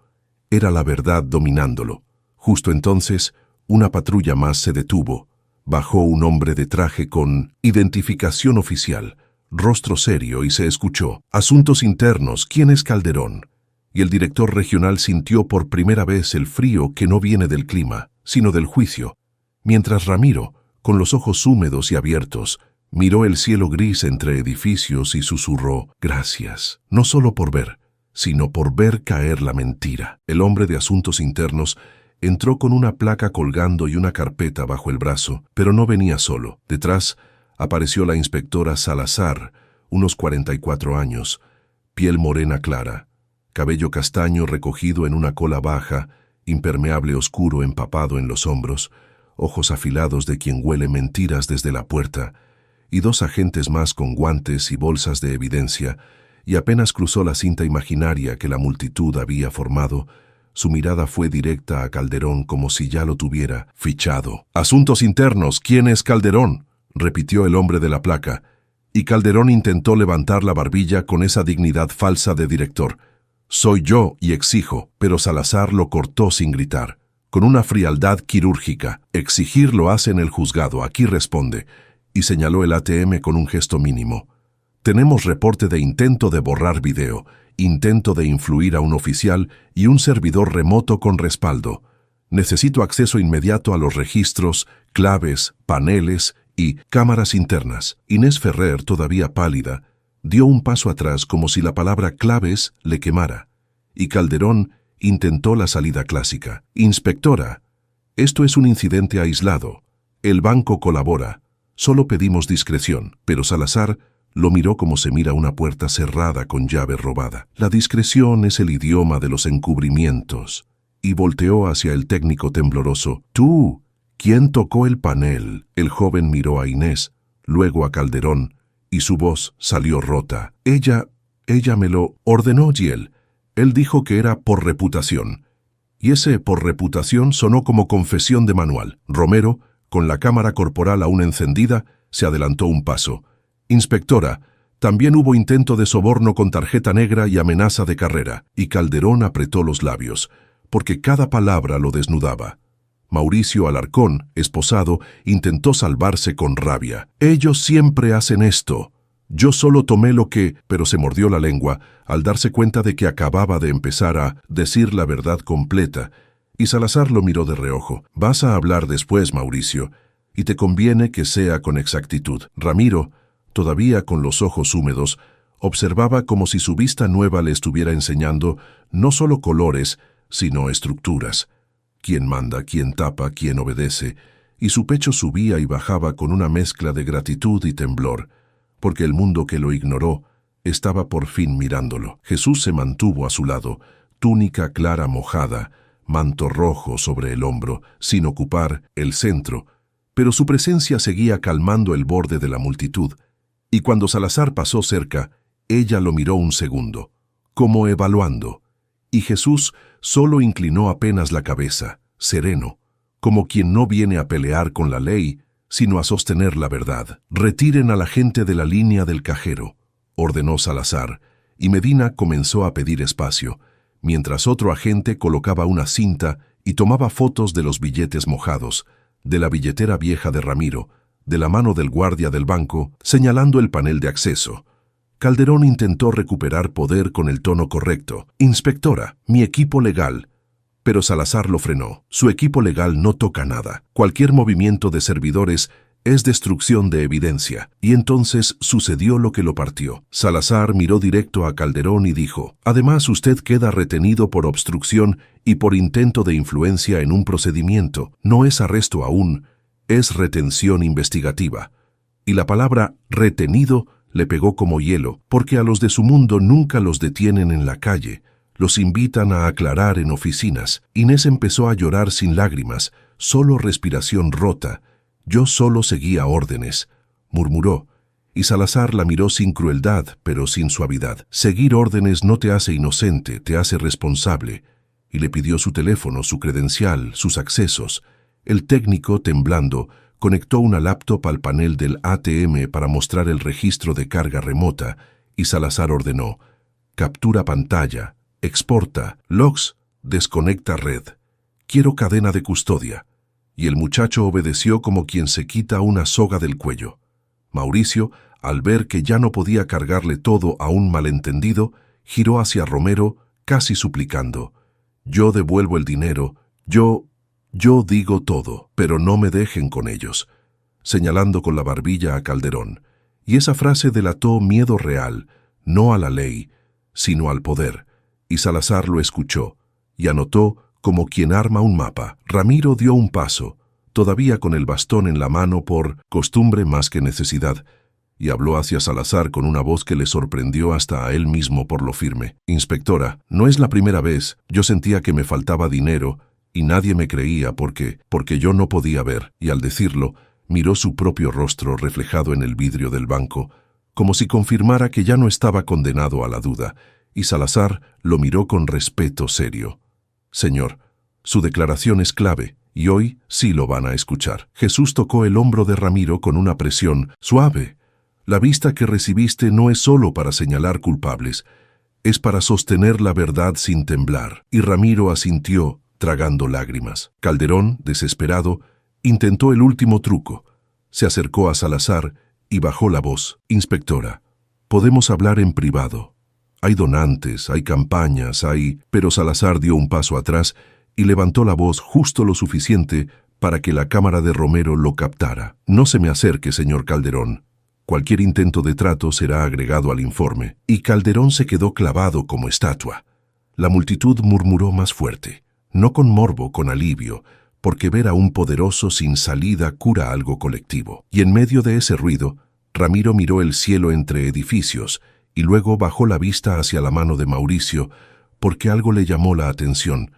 era la verdad dominándolo. Justo entonces, una patrulla más se detuvo. Bajó un hombre de traje con identificación oficial, rostro serio, y se escuchó, Asuntos Internos, ¿quién es Calderón? Y el director regional sintió por primera vez el frío que no viene del clima, sino del juicio, mientras Ramiro, con los ojos húmedos y abiertos, miró el cielo gris entre edificios y susurró, gracias, no solo por ver, sino por ver caer la mentira. El hombre de Asuntos Internos entró con una placa colgando y una carpeta bajo el brazo, pero no venía solo. Detrás apareció la inspectora Salazar, unos 44 años, piel morena clara, cabello castaño recogido en una cola baja, impermeable oscuro empapado en los hombros, ojos afilados de quien huele mentiras desde la puerta, y dos agentes más con guantes y bolsas de evidencia, y apenas cruzó la cinta imaginaria que la multitud había formado, su mirada fue directa a Calderón como si ya lo tuviera fichado. Asuntos Internos, ¿quién es Calderón?, repitió el hombre de la placa, y Calderón intentó levantar la barbilla con esa dignidad falsa de director. Soy yo y exijo, pero Salazar lo cortó sin gritar, con una frialdad quirúrgica. Exigir lo hace en el juzgado, aquí responde, y señaló el ATM con un gesto mínimo. Tenemos reporte de intento de borrar video, intento de influir a un oficial y un servidor remoto con respaldo. Necesito acceso inmediato a los registros, claves, paneles y cámaras internas. Inés Ferrer, todavía pálida, dio un paso atrás como si la palabra claves le quemara, y Calderón intentó la salida clásica. Inspectora, esto es un incidente aislado. El banco colabora. Solo pedimos discreción. Pero Salazar lo miró como se mira una puerta cerrada con llave robada. La discreción es el idioma de los encubrimientos. Y volteó hacia el técnico tembloroso. Tú, ¿quién tocó el panel? El joven miró a Inés, luego a Calderón, y su voz salió rota. Ella me lo ordenó, Giel. Él dijo que era por reputación. Y ese por reputación sonó como confesión de manual. Romero, con la cámara corporal aún encendida, se adelantó un paso. Inspectora, también hubo intento de soborno con tarjeta negra y amenaza de carrera. Y Calderón apretó los labios, porque cada palabra lo desnudaba. Mauricio Alarcón, esposado, intentó salvarse con rabia. Ellos siempre hacen esto. Yo solo tomé lo que... Pero se mordió la lengua al darse cuenta de que acababa de empezar a decir la verdad completa. Y Salazar lo miró de reojo. Vas a hablar después, Mauricio, y te conviene que sea con exactitud. Ramiro, todavía con los ojos húmedos, observaba como si su vista nueva le estuviera enseñando no solo colores, sino estructuras. Quién manda, quién tapa, quién obedece, y su pecho subía y bajaba con una mezcla de gratitud y temblor, porque el mundo que lo ignoró estaba por fin mirándolo. Jesús se mantuvo a su lado, túnica clara mojada, manto rojo sobre el hombro, sin ocupar el centro, pero su presencia seguía calmando el borde de la multitud, y cuando Salazar pasó cerca, ella lo miró un segundo, como evaluando, y Jesús solo inclinó apenas la cabeza, sereno, como quien no viene a pelear con la ley, sino a sostener la verdad. Retiren a la gente de la línea del cajero, ordenó Salazar, y Medina comenzó a pedir espacio, mientras otro agente colocaba una cinta y tomaba fotos de los billetes mojados, de la billetera vieja de Ramiro, de la mano del guardia del banco, señalando el panel de acceso. Calderón intentó recuperar poder con el tono correcto. «Inspectora, mi equipo legal». Pero Salazar lo frenó. Su equipo legal no toca nada. Cualquier movimiento de servidores es destrucción de evidencia. Y entonces sucedió lo que lo partió. Salazar miró directo a Calderón y dijo: «Además, usted queda retenido por obstrucción y por intento de influencia en un procedimiento. No es arresto aún, es retención investigativa». Y la palabra retenido le pegó como hielo, porque a los de su mundo nunca los detienen en la calle. Los invitan a aclarar en oficinas. Inés empezó a llorar sin lágrimas, solo respiración rota. «Yo solo seguía órdenes», murmuró, y Salazar la miró sin crueldad, pero sin suavidad. «Seguir órdenes no te hace inocente, te hace responsable». Y le pidió su teléfono, su credencial, sus accesos. El técnico, temblando, conectó una laptop al panel del ATM para mostrar el registro de carga remota, y Salazar ordenó: «Captura pantalla, exporta, logs, desconecta red. Quiero cadena de custodia». Y el muchacho obedeció como quien se quita una soga del cuello. Mauricio, al ver que ya no podía cargarle todo a un malentendido, giró hacia Romero, casi suplicando: «Yo devuelvo el dinero, yo digo todo, pero no me dejen con ellos», señalando con la barbilla a Calderón. Y esa frase delató miedo real, no a la ley, sino al poder, y Salazar lo escuchó, y anotó como quien arma un mapa. Ramiro dio un paso, todavía con el bastón en la mano por costumbre más que necesidad, y habló hacia Salazar con una voz que le sorprendió hasta a él mismo por lo firme. «Inspectora, no es la primera vez. Yo sentía que me faltaba dinero y nadie me creía porque yo no podía ver». Y al decirlo, miró su propio rostro reflejado en el vidrio del banco, como si confirmara que ya no estaba condenado a la duda, y Salazar lo miró con respeto serio. «Señor, su declaración es clave, y hoy sí lo van a escuchar». Jesús tocó el hombro de Ramiro con una presión suave. «La vista que recibiste no es solo para señalar culpables, es para sostener la verdad sin temblar». Y Ramiro asintió, tragando lágrimas. Calderón, desesperado, intentó el último truco. Se acercó a Salazar y bajó la voz: «Inspectora, podemos hablar en privado. Hay donantes, hay campañas, hay...». Pero Salazar dio un paso atrás y levantó la voz justo lo suficiente para que la cámara de Romero lo captara. «No se me acerque, señor Calderón. Cualquier intento de trato será agregado al informe». Y Calderón se quedó clavado como estatua. La multitud murmuró más fuerte, no con morbo, con alivio, porque ver a un poderoso sin salida cura algo colectivo. Y en medio de ese ruido, Ramiro miró el cielo entre edificios y luego bajó la vista hacia la mano de Mauricio, porque algo le llamó la atención.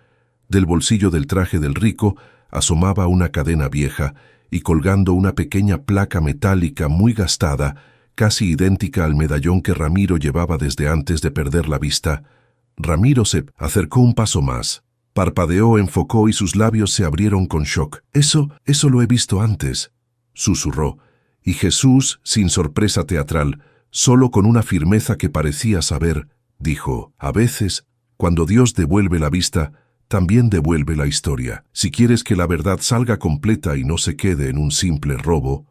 Del bolsillo del traje del rico asomaba una cadena vieja y colgando una pequeña placa metálica muy gastada, casi idéntica al medallón que Ramiro llevaba desde antes de perder la vista. Ramiro se acercó un paso más, parpadeó, enfocó y sus labios se abrieron con shock. Eso lo he visto antes», susurró, y Jesús, sin sorpresa teatral, solo con una firmeza que parecía saber, dijo: «A veces, cuando Dios devuelve la vista, también devuelve la historia. Si quieres que la verdad salga completa y no se quede en un simple robo,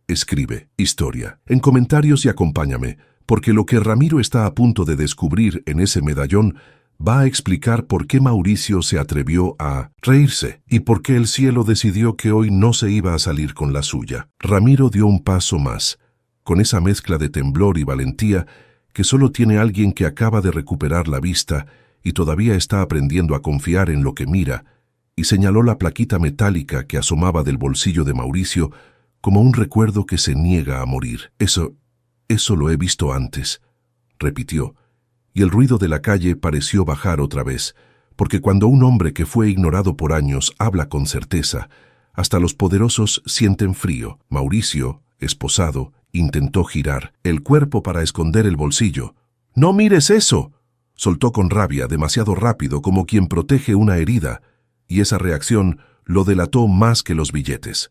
escribe historia en comentarios y acompáñame, porque lo que Ramiro está a punto de descubrir en ese medallón va a explicar por qué Mauricio se atrevió a reírse y por qué el cielo decidió que hoy no se iba a salir con la suya». Ramiro dio un paso más, con esa mezcla de temblor y valentía que solo tiene alguien que acaba de recuperar la vista y todavía está aprendiendo a confiar en lo que mira, y señaló la plaquita metálica que asomaba del bolsillo de Mauricio como un recuerdo que se niega a morir. Eso lo he visto antes», repitió, y el ruido de la calle pareció bajar otra vez, porque cuando un hombre que fue ignorado por años habla con certeza, hasta los poderosos sienten frío. Mauricio, esposado, intentó girar el cuerpo para esconder el bolsillo. «¡No mires eso!», soltó con rabia, demasiado rápido, como quien protege una herida, y esa reacción lo delató más que los billetes.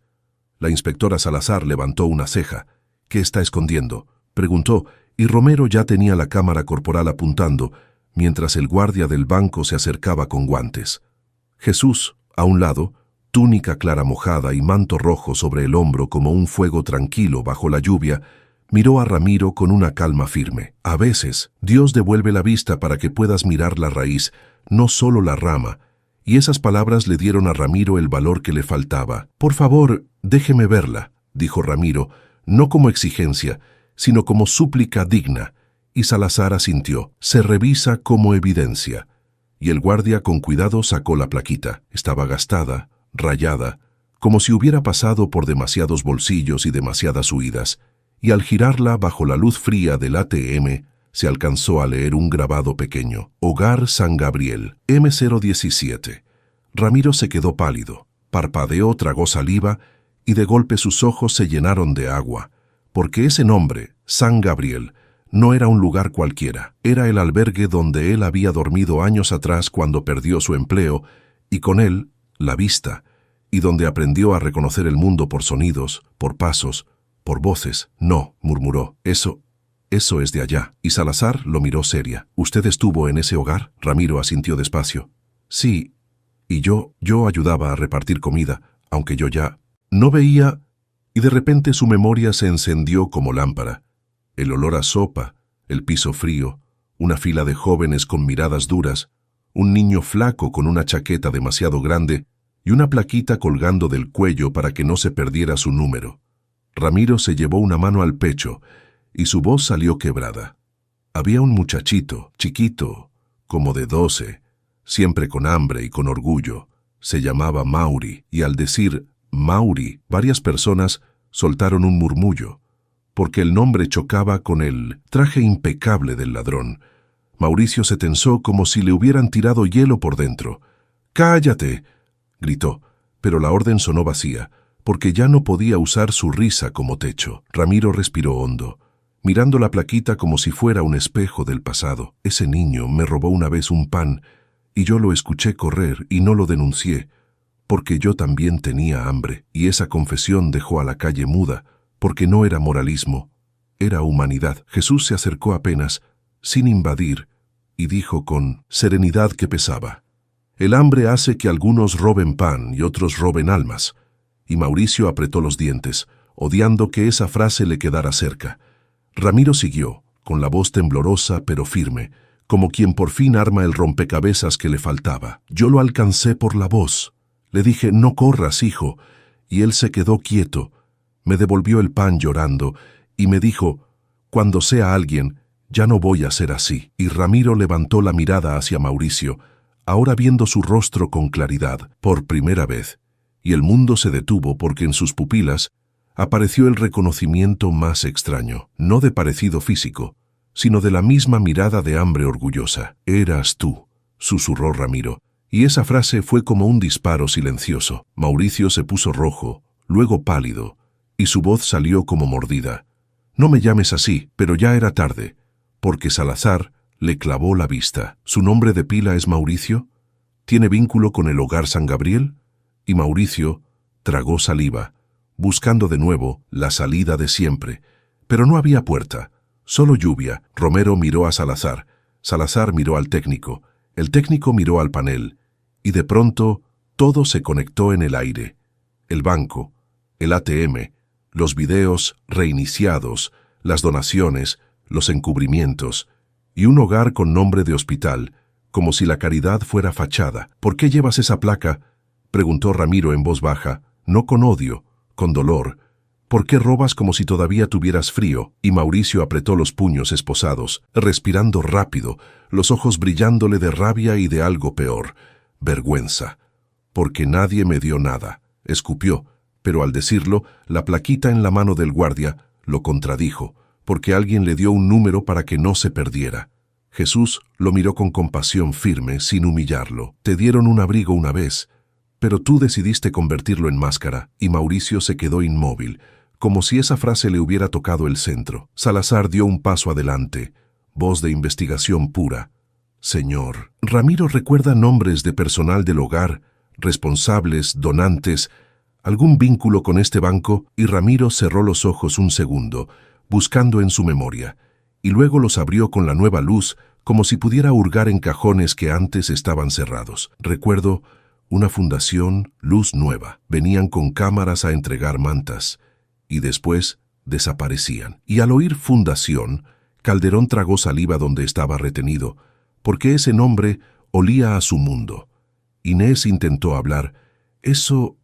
La inspectora Salazar levantó una ceja. «¿Qué está escondiendo?», preguntó, y Romero ya tenía la cámara corporal apuntando, mientras el guardia del banco se acercaba con guantes. Jesús, a un lado, túnica clara mojada y manto rojo sobre el hombro como un fuego tranquilo bajo la lluvia, miró a Ramiro con una calma firme. A veces, Dios devuelve la vista para que puedas mirar la raíz, no solo la rama, y esas palabras le dieron a Ramiro el valor que le faltaba. «Por favor, déjeme verla», dijo Ramiro, no como exigencia, sino como súplica digna, y Salazar asintió. «Se revisa como evidencia». Y el guardia con cuidado sacó la plaquita. Estaba gastada, rayada, como si hubiera pasado por demasiados bolsillos y demasiadas huidas, y al girarla bajo la luz fría del ATM, se alcanzó a leer un grabado pequeño. Hogar San Gabriel, M017. Ramiro se quedó pálido, parpadeó, tragó saliva, y de golpe sus ojos se llenaron de agua, porque ese nombre, San Gabriel, no era un lugar cualquiera. Era el albergue donde él había dormido años atrás cuando perdió su empleo, y con él, la vista, y donde aprendió a reconocer el mundo por sonidos, por pasos, por voces. «No», murmuró, eso es de allá». Y Salazar lo miró seria. «¿Usted estuvo en ese hogar?». Ramiro asintió despacio. «Sí, y yo ayudaba a repartir comida, aunque yo ya no veía». Y de repente su memoria se encendió como lámpara. El olor a sopa, el piso frío, una fila de jóvenes con miradas duras, un niño flaco con una chaqueta demasiado grande y una plaquita colgando del cuello para que no se perdiera su número. Ramiro se llevó una mano al pecho y su voz salió quebrada. Había un muchachito, chiquito, como de 12, siempre con hambre y con orgullo. Se llamaba Mauri, y al decir Mauri, varias personas soltaron un murmullo, porque el nombre chocaba con el traje impecable del ladrón. Mauricio se tensó como si le hubieran tirado hielo por dentro. «¡Cállate!», gritó, pero la orden sonó vacía, porque ya no podía usar su risa como techo. Ramiro respiró hondo, mirando la plaquita como si fuera un espejo del pasado. «Ese niño me robó una vez un pan, y yo lo escuché correr y no lo denuncié, porque yo también tenía hambre». Y esa confesión dejó a la calle muda, porque no era moralismo, era humanidad. Jesús se acercó apenas, sin invadir, y dijo con serenidad que pesaba: «El hambre hace que algunos roben pan y otros roben almas». Y Mauricio apretó los dientes, odiando que esa frase le quedara cerca. Ramiro siguió, con la voz temblorosa pero firme, como quien por fin arma el rompecabezas que le faltaba. «Yo lo alcancé por la voz. Le dije, no corras, hijo», y él se quedó quieto. Me devolvió el pan llorando y me dijo: «Cuando sea alguien, ya no voy a ser así». Y Ramiro levantó la mirada hacia Mauricio, ahora viendo su rostro con claridad, por primera vez, y el mundo se detuvo porque en sus pupilas apareció el reconocimiento más extraño, no de parecido físico, sino de la misma mirada de hambre orgullosa. «Eras tú», susurró Ramiro, y esa frase fue como un disparo silencioso. Mauricio se puso rojo, luego pálido, y su voz salió como mordida. «No me llames así», pero ya era tarde, porque Salazar le clavó la vista. «¿Su nombre de pila es Mauricio? ¿Tiene vínculo con el Hogar San Gabriel?». Y Mauricio tragó saliva, buscando de nuevo la salida de siempre. Pero no había puerta, solo lluvia. Romero miró a Salazar, Salazar miró al técnico, el técnico miró al panel, y de pronto todo se conectó en el aire. El banco, el ATM, los videos reiniciados, las donaciones, los encubrimientos, y un hogar con nombre de hospital, como si la caridad fuera fachada. «¿Por qué llevas esa placa?», preguntó Ramiro en voz baja, no con odio, con dolor. «¿Por qué robas como si todavía tuvieras frío?». Y Mauricio apretó los puños esposados, respirando rápido, los ojos brillándole de rabia y de algo peor, vergüenza. «Porque nadie me dio nada», escupió, pero al decirlo, la plaquita en la mano del guardia lo contradijo, porque alguien le dio un número para que no se perdiera. Jesús lo miró con compasión firme, sin humillarlo. «Te dieron un abrigo una vez, pero tú decidiste convertirlo en máscara». Y Mauricio se quedó inmóvil, como si esa frase le hubiera tocado el centro. Salazar dio un paso adelante, voz de investigación pura: «Señor, Ramiro recuerda nombres de personal del hogar, responsables, donantes, algún vínculo con este banco». Y Ramiro cerró los ojos un segundo, buscando en su memoria, y luego los abrió con la nueva luz, como si pudiera hurgar en cajones que antes estaban cerrados. Recuerdo una fundación, luz nueva. Venían con cámaras a entregar mantas, y después desaparecían. Y al oír fundación, Calderón tragó saliva donde estaba retenido, porque ese nombre olía a su mundo. Inés intentó hablar. Eso...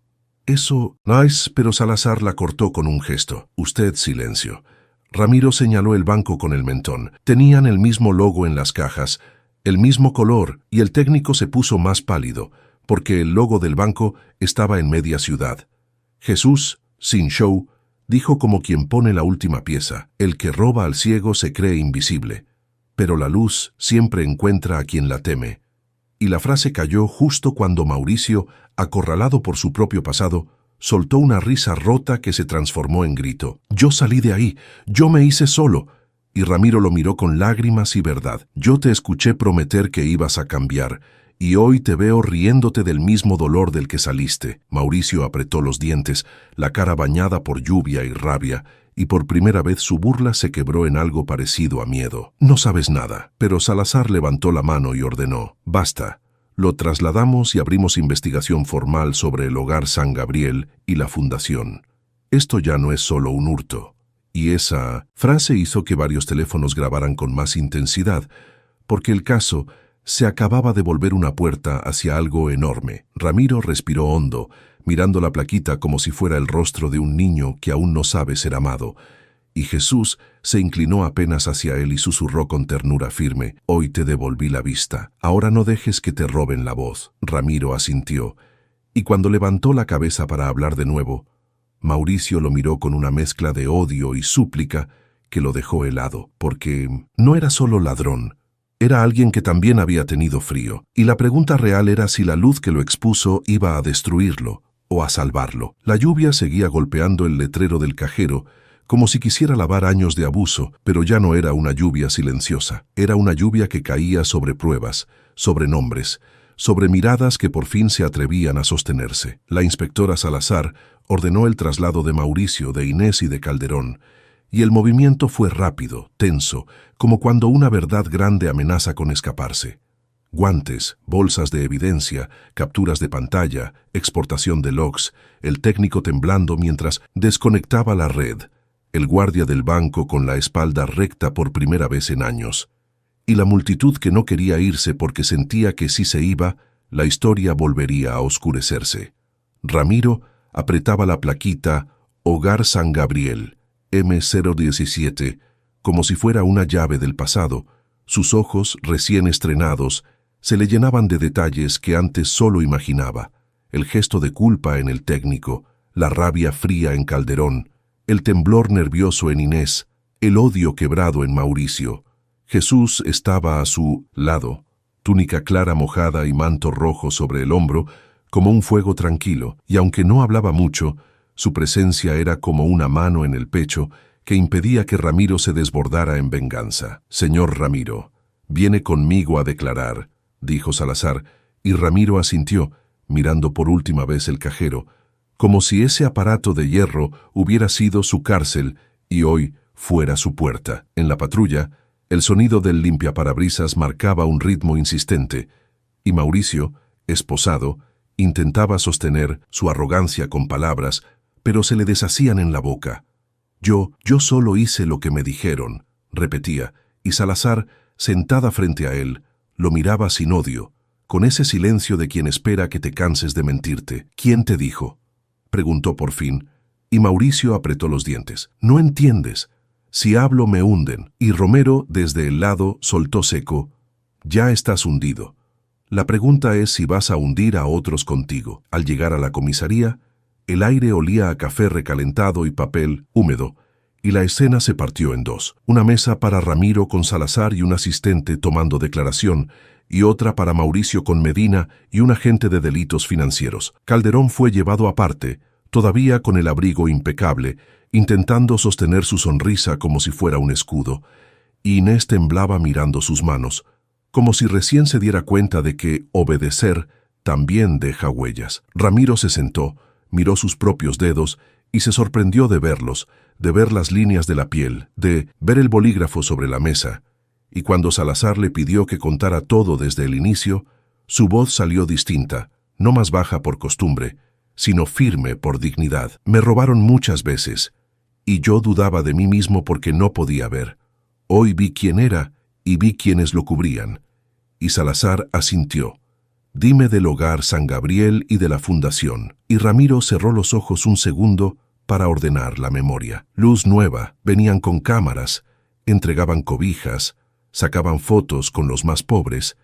Nice, pero Salazar la cortó con un gesto. Usted, silencio. Ramiro señaló el banco con el mentón. Tenían el mismo logo en las cajas, el mismo color, y el técnico se puso más pálido, porque el logo del banco estaba en media ciudad. Jesús, sin show, dijo como quien pone la última pieza: el que roba al ciego se cree invisible, pero la luz siempre encuentra a quien la teme. Y la frase cayó justo cuando Mauricio, acorralado por su propio pasado, soltó una risa rota que se transformó en grito. Yo salí de ahí, yo me hice solo. Y Ramiro lo miró con lágrimas y verdad. Yo te escuché prometer que ibas a cambiar, y hoy te veo riéndote del mismo dolor del que saliste. Mauricio apretó los dientes, la cara bañada por lluvia y rabia, y por primera vez su burla se quebró en algo parecido a miedo. No sabes nada. Pero Salazar levantó la mano y ordenó: basta. Lo trasladamos y abrimos investigación formal sobre el Hogar San Gabriel y la Fundación. Esto ya no es solo un hurto. Y esa frase hizo que varios teléfonos grabaran con más intensidad, porque el caso se acababa de volver una puerta hacia algo enorme. Ramiro respiró hondo, mirando la plaquita como si fuera el rostro de un niño que aún no sabe ser amado. Y Jesús se inclinó apenas hacia él y susurró con ternura firme: hoy te devolví la vista, ahora no dejes que te roben la voz. Ramiro asintió, y cuando levantó la cabeza para hablar de nuevo, Mauricio lo miró con una mezcla de odio y súplica que lo dejó helado, porque no era solo ladrón, era alguien que también había tenido frío, y la pregunta real era si la luz que lo expuso iba a destruirlo o a salvarlo. La lluvia seguía golpeando el letrero del cajero, como si quisiera lavar años de abuso, pero ya no era una lluvia silenciosa. Era una lluvia que caía sobre pruebas, sobre nombres, sobre miradas que por fin se atrevían a sostenerse. La inspectora Salazar ordenó el traslado de Mauricio, de Inés y de Calderón, y el movimiento fue rápido, tenso, como cuando una verdad grande amenaza con escaparse. Guantes, bolsas de evidencia, capturas de pantalla, exportación de logs, el técnico temblando mientras desconectaba la red, el guardia del banco con la espalda recta por primera vez en años, y la multitud que no quería irse porque sentía que si se iba, la historia volvería a oscurecerse. Ramiro apretaba la plaquita Hogar San Gabriel, M017, como si fuera una llave del pasado. Sus ojos, recién estrenados, se le llenaban de detalles que antes solo imaginaba: el gesto de culpa en el técnico, la rabia fría en Calderón, el temblor nervioso en Inés, el odio quebrado en Mauricio. Jesús estaba a su lado, túnica clara mojada y manto rojo sobre el hombro, como un fuego tranquilo, y aunque no hablaba mucho, su presencia era como una mano en el pecho que impedía que Ramiro se desbordara en venganza. Señor Ramiro, viene conmigo a declarar, dijo Salazar, y Ramiro asintió, mirando por última vez el cajero, como si ese aparato de hierro hubiera sido su cárcel y hoy fuera su puerta. En la patrulla, el sonido del limpiaparabrisas marcaba un ritmo insistente, y Mauricio, esposado, intentaba sostener su arrogancia con palabras, pero se le deshacían en la boca. Yo solo hice lo que me dijeron, repetía, y Salazar, sentada frente a él, lo miraba sin odio, con ese silencio de quien espera que te canses de mentirte. ¿Quién te dijo?, preguntó por fin, y Mauricio apretó los dientes. No entiendes. Si hablo me hunden. Y Romero, desde el lado, soltó seco: ya estás hundido. La pregunta es si vas a hundir a otros contigo. Al llegar a la comisaría, el aire olía a café recalentado y papel húmedo, y la escena se partió en dos. Una mesa para Ramiro con Salazar y un asistente tomando declaración, y otra para Mauricio con Medina y un agente de delitos financieros. Calderón fue llevado aparte, todavía con el abrigo impecable, intentando sostener su sonrisa como si fuera un escudo, y Inés temblaba mirando sus manos, como si recién se diera cuenta de que obedecer también deja huellas. Ramiro se sentó, miró sus propios dedos y se sorprendió de verlos, de ver las líneas de la piel, de ver el bolígrafo sobre la mesa. Y cuando Salazar le pidió que contara todo desde el inicio, su voz salió distinta, no más baja por costumbre, sino firme por dignidad. Me robaron muchas veces, y yo dudaba de mí mismo porque no podía ver. Hoy vi quién era y vi quiénes lo cubrían. Y Salazar asintió. Dime del hogar San Gabriel y de la fundación. Y Ramiro cerró los ojos un segundo para ordenar la memoria. Luz nueva, venían con cámaras, entregaban cobijas, sacaban fotos con los más pobres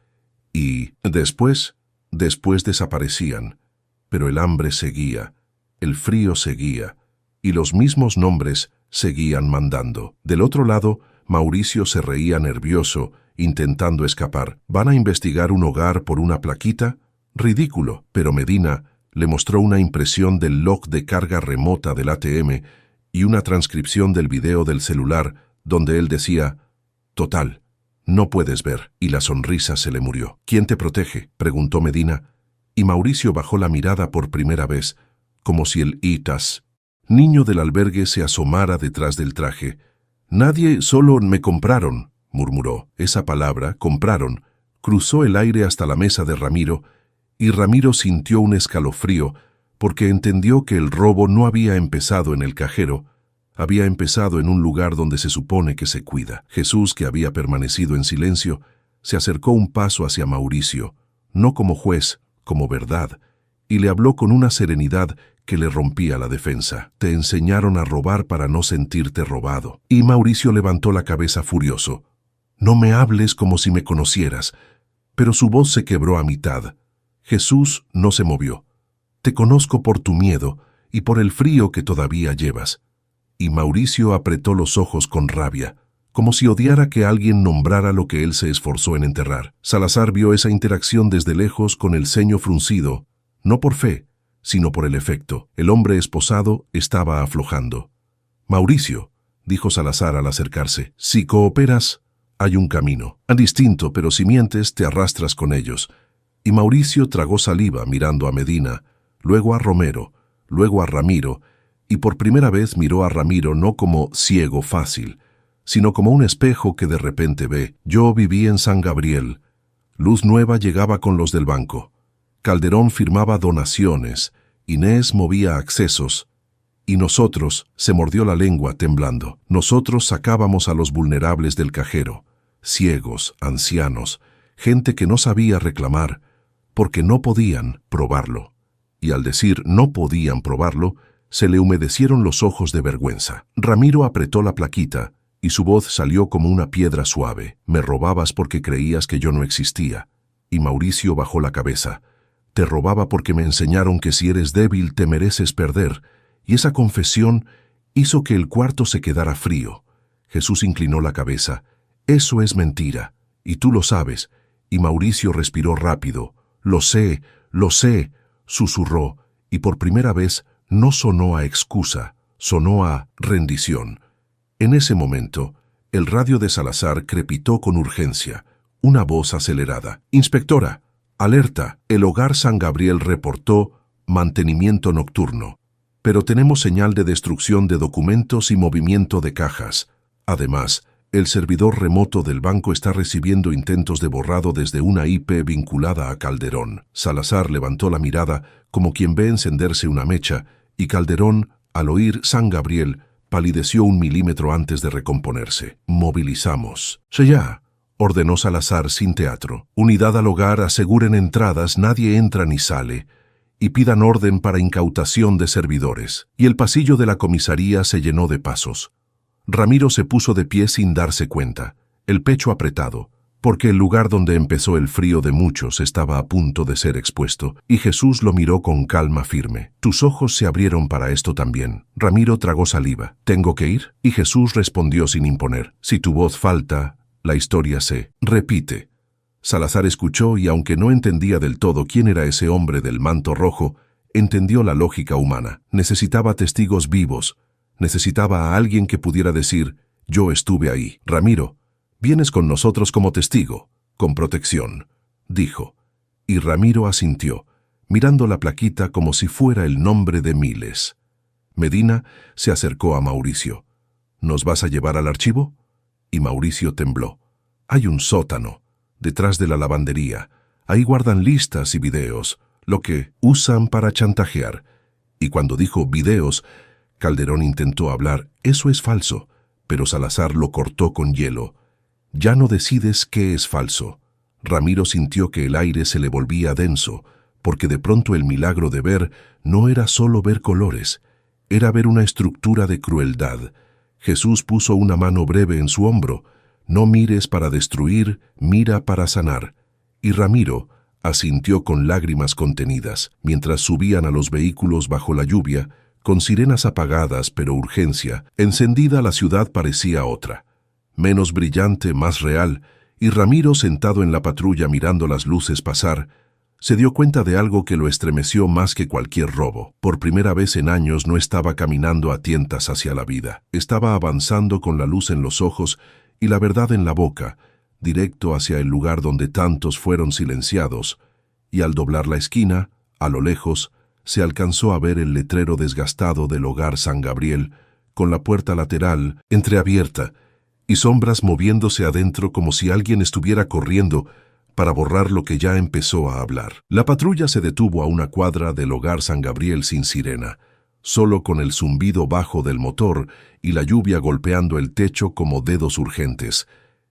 y después desaparecían. Pero el hambre seguía, el frío seguía y los mismos nombres seguían mandando. Del otro lado, Mauricio se reía nervioso, intentando escapar. ¿Van a investigar un hogar por una plaquita? Ridículo. Pero Medina le mostró una impresión del log de carga remota del ATM y una transcripción del video del celular donde él decía: «Total, no puedes ver», y la sonrisa se le murió. «¿Quién te protege?», preguntó Medina, y Mauricio bajó la mirada por primera vez, como si el itas niño del albergue se asomara detrás del traje. «Nadie, solo me compraron», murmuró. Esa palabra, compraron, cruzó el aire hasta la mesa de Ramiro, y Ramiro sintió un escalofrío porque entendió que el robo no había empezado en el cajero, había empezado en un lugar donde se supone que se cuida. Jesús, que había permanecido en silencio, se acercó un paso hacia Mauricio, no como juez, como verdad, y le habló con una serenidad que le rompía la defensa. «Te enseñaron a robar para no sentirte robado». Y Mauricio levantó la cabeza furioso. «No me hables como si me conocieras». Pero su voz se quebró a mitad. Jesús no se movió. «Te conozco por tu miedo y por el frío que todavía llevas». Y Mauricio apretó los ojos con rabia, como si odiara que alguien nombrara lo que él se esforzó en enterrar. Salazar vio esa interacción desde lejos con el ceño fruncido, no por fe, sino por el efecto. El hombre esposado estaba aflojando. «Mauricio», dijo Salazar al acercarse, «si cooperas, hay un camino. Distinto, pero si mientes, te arrastras con ellos». Y Mauricio tragó saliva mirando a Medina, luego a Romero, luego a Ramiro, y por primera vez miró a Ramiro no como ciego fácil, sino como un espejo que de repente ve. «Yo viví en San Gabriel. Luz nueva llegaba con los del banco. Calderón firmaba donaciones, Inés movía accesos, y nosotros», se mordió la lengua temblando, «nosotros sacábamos a los vulnerables del cajero, ciegos, ancianos, gente que no sabía reclamar, porque no podían probarlo». Y al decir no podían probarlo, se le humedecieron los ojos de vergüenza. Ramiro apretó la plaquita, y su voz salió como una piedra suave. «Me robabas porque creías que yo no existía». Y Mauricio bajó la cabeza. «Te robaba porque me enseñaron que si eres débil te mereces perder». Y esa confesión hizo que el cuarto se quedara frío. Jesús inclinó la cabeza. «Eso es mentira, y tú lo sabes». Y Mauricio respiró rápido. Lo sé», susurró, y por primera vez no sonó a excusa, sonó a rendición. En ese momento, el radio de Salazar crepitó con urgencia. Una voz acelerada. «Inspectora, alerta, el hogar San Gabriel reportó mantenimiento nocturno. Pero tenemos señal de destrucción de documentos y movimiento de cajas. Además, el servidor remoto del banco está recibiendo intentos de borrado desde una IP vinculada a Calderón». Salazar levantó la mirada como quien ve encenderse una mecha, y Calderón, al oír San Gabriel, palideció 1 milímetro antes de recomponerse. «Movilizamos». «Sí, ya», ordenó Salazar sin teatro. «Unidad al hogar, aseguren entradas, nadie entra ni sale, y pidan orden para incautación de servidores». Y el pasillo de la comisaría se llenó de pasos. Ramiro se puso de pie sin darse cuenta, el pecho apretado, porque el lugar donde empezó el frío de muchos estaba a punto de ser expuesto, y Jesús lo miró con calma firme. «Tus ojos se abrieron para esto también». Ramiro tragó saliva. «¿Tengo que ir?». Y Jesús respondió sin imponer. «Si tu voz falta, la historia se repite». Salazar escuchó y aunque no entendía del todo quién era ese hombre del manto rojo, entendió la lógica humana. Necesitaba testigos vivos. Necesitaba a alguien que pudiera decir: «Yo estuve ahí». «Ramiro, vienes con nosotros como testigo, con protección», dijo. Y Ramiro asintió, mirando la plaquita como si fuera el nombre de miles. Medina se acercó a Mauricio. ¿Nos vas a llevar al archivo? Y Mauricio tembló. Hay un sótano, detrás de la lavandería. Ahí guardan listas y videos, lo que usan para chantajear. Y cuando dijo videos, Calderón intentó hablar. Eso es falso, pero Salazar lo cortó con hielo. Ya no decides qué es falso. Ramiro sintió que el aire se le volvía denso, porque de pronto el milagro de ver no era solo ver colores, era ver una estructura de crueldad. Jesús puso una mano breve en su hombro. No mires para destruir, mira para sanar. Y Ramiro asintió con lágrimas contenidas, mientras subían a los vehículos bajo la lluvia, con sirenas apagadas pero urgencia, encendida la ciudad parecía otra, menos brillante, más real, y Ramiro, sentado en la patrulla mirando las luces pasar, se dio cuenta de algo que lo estremeció más que cualquier robo. Por primera vez en años no estaba caminando a tientas hacia la vida. Estaba avanzando con la luz en los ojos y la verdad en la boca, directo hacia el lugar donde tantos fueron silenciados, y al doblar la esquina, a lo lejos, se alcanzó a ver el letrero desgastado del Hogar San Gabriel, con la puerta lateral entreabierta, y sombras moviéndose adentro como si alguien estuviera corriendo para borrar lo que ya empezó a hablar. La patrulla se detuvo a una cuadra del Hogar San Gabriel sin sirena, solo con el zumbido bajo del motor y la lluvia golpeando el techo como dedos urgentes.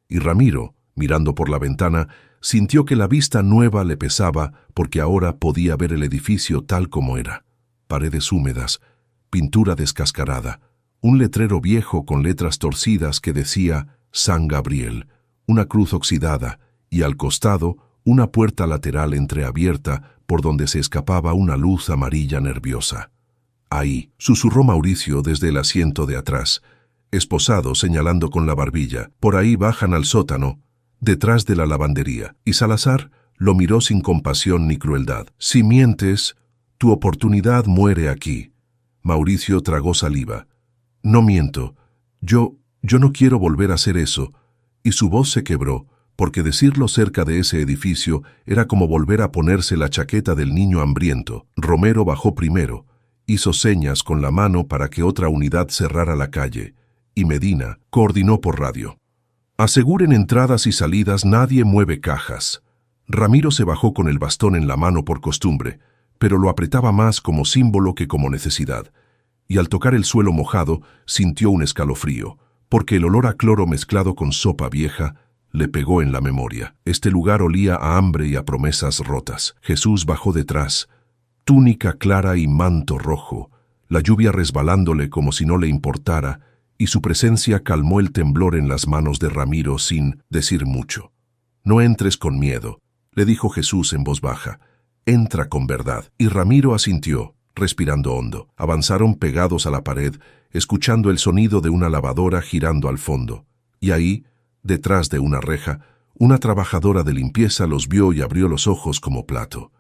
Y Ramiro, mirando por la ventana, sintió que la vista nueva le pesaba porque ahora podía ver el edificio tal como era. Paredes húmedas, pintura descascarada, un letrero viejo con letras torcidas que decía San Gabriel, una cruz oxidada, y al costado una puerta lateral entreabierta por donde se escapaba una luz amarilla nerviosa. Ahí, susurró Mauricio desde el asiento de atrás, esposado señalando con la barbilla. Por ahí bajan al sótano, detrás de la lavandería. Y Salazar lo miró sin compasión ni crueldad. Si mientes, tu oportunidad muere aquí. Mauricio tragó saliva. No miento. Yo no quiero volver a hacer eso. Y su voz se quebró, porque decirlo cerca de ese edificio era como volver a ponerse la chaqueta del niño hambriento. Romero bajó primero, hizo señas con la mano para que otra unidad cerrara la calle, y Medina coordinó por radio. Aseguren entradas y salidas, nadie mueve cajas. Ramiro se bajó con el bastón en la mano por costumbre, pero lo apretaba más como símbolo que como necesidad, y al tocar el suelo mojado sintió un escalofrío, porque el olor a cloro mezclado con sopa vieja le pegó en la memoria. Este lugar olía a hambre y a promesas rotas. Jesús bajó detrás, túnica clara y manto rojo, la lluvia resbalándole como si no le importara, y su presencia calmó el temblor en las manos de Ramiro sin decir mucho. No entres con miedo, le dijo Jesús en voz baja. Entra con verdad. Y Ramiro asintió, respirando hondo. Avanzaron pegados a la pared, escuchando el sonido de una lavadora girando al fondo. Y ahí, detrás de una reja, una trabajadora de limpieza los vio y abrió los ojos como plato.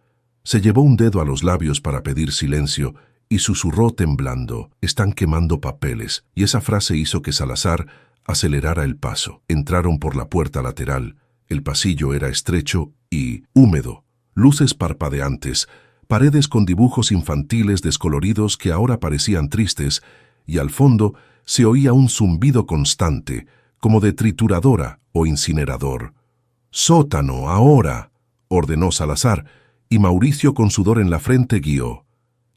Se llevó un dedo a los labios para pedir silencio y susurró temblando: «Están quemando papeles», y esa frase hizo que Salazar acelerara el paso. Entraron por la puerta lateral. El pasillo era estrecho y húmedo, luces parpadeantes, paredes con dibujos infantiles descoloridos que ahora parecían tristes, y al fondo se oía un zumbido constante, como de trituradora o incinerador. «Sótano, ahora», ordenó Salazar, y Mauricio con sudor en la frente guió.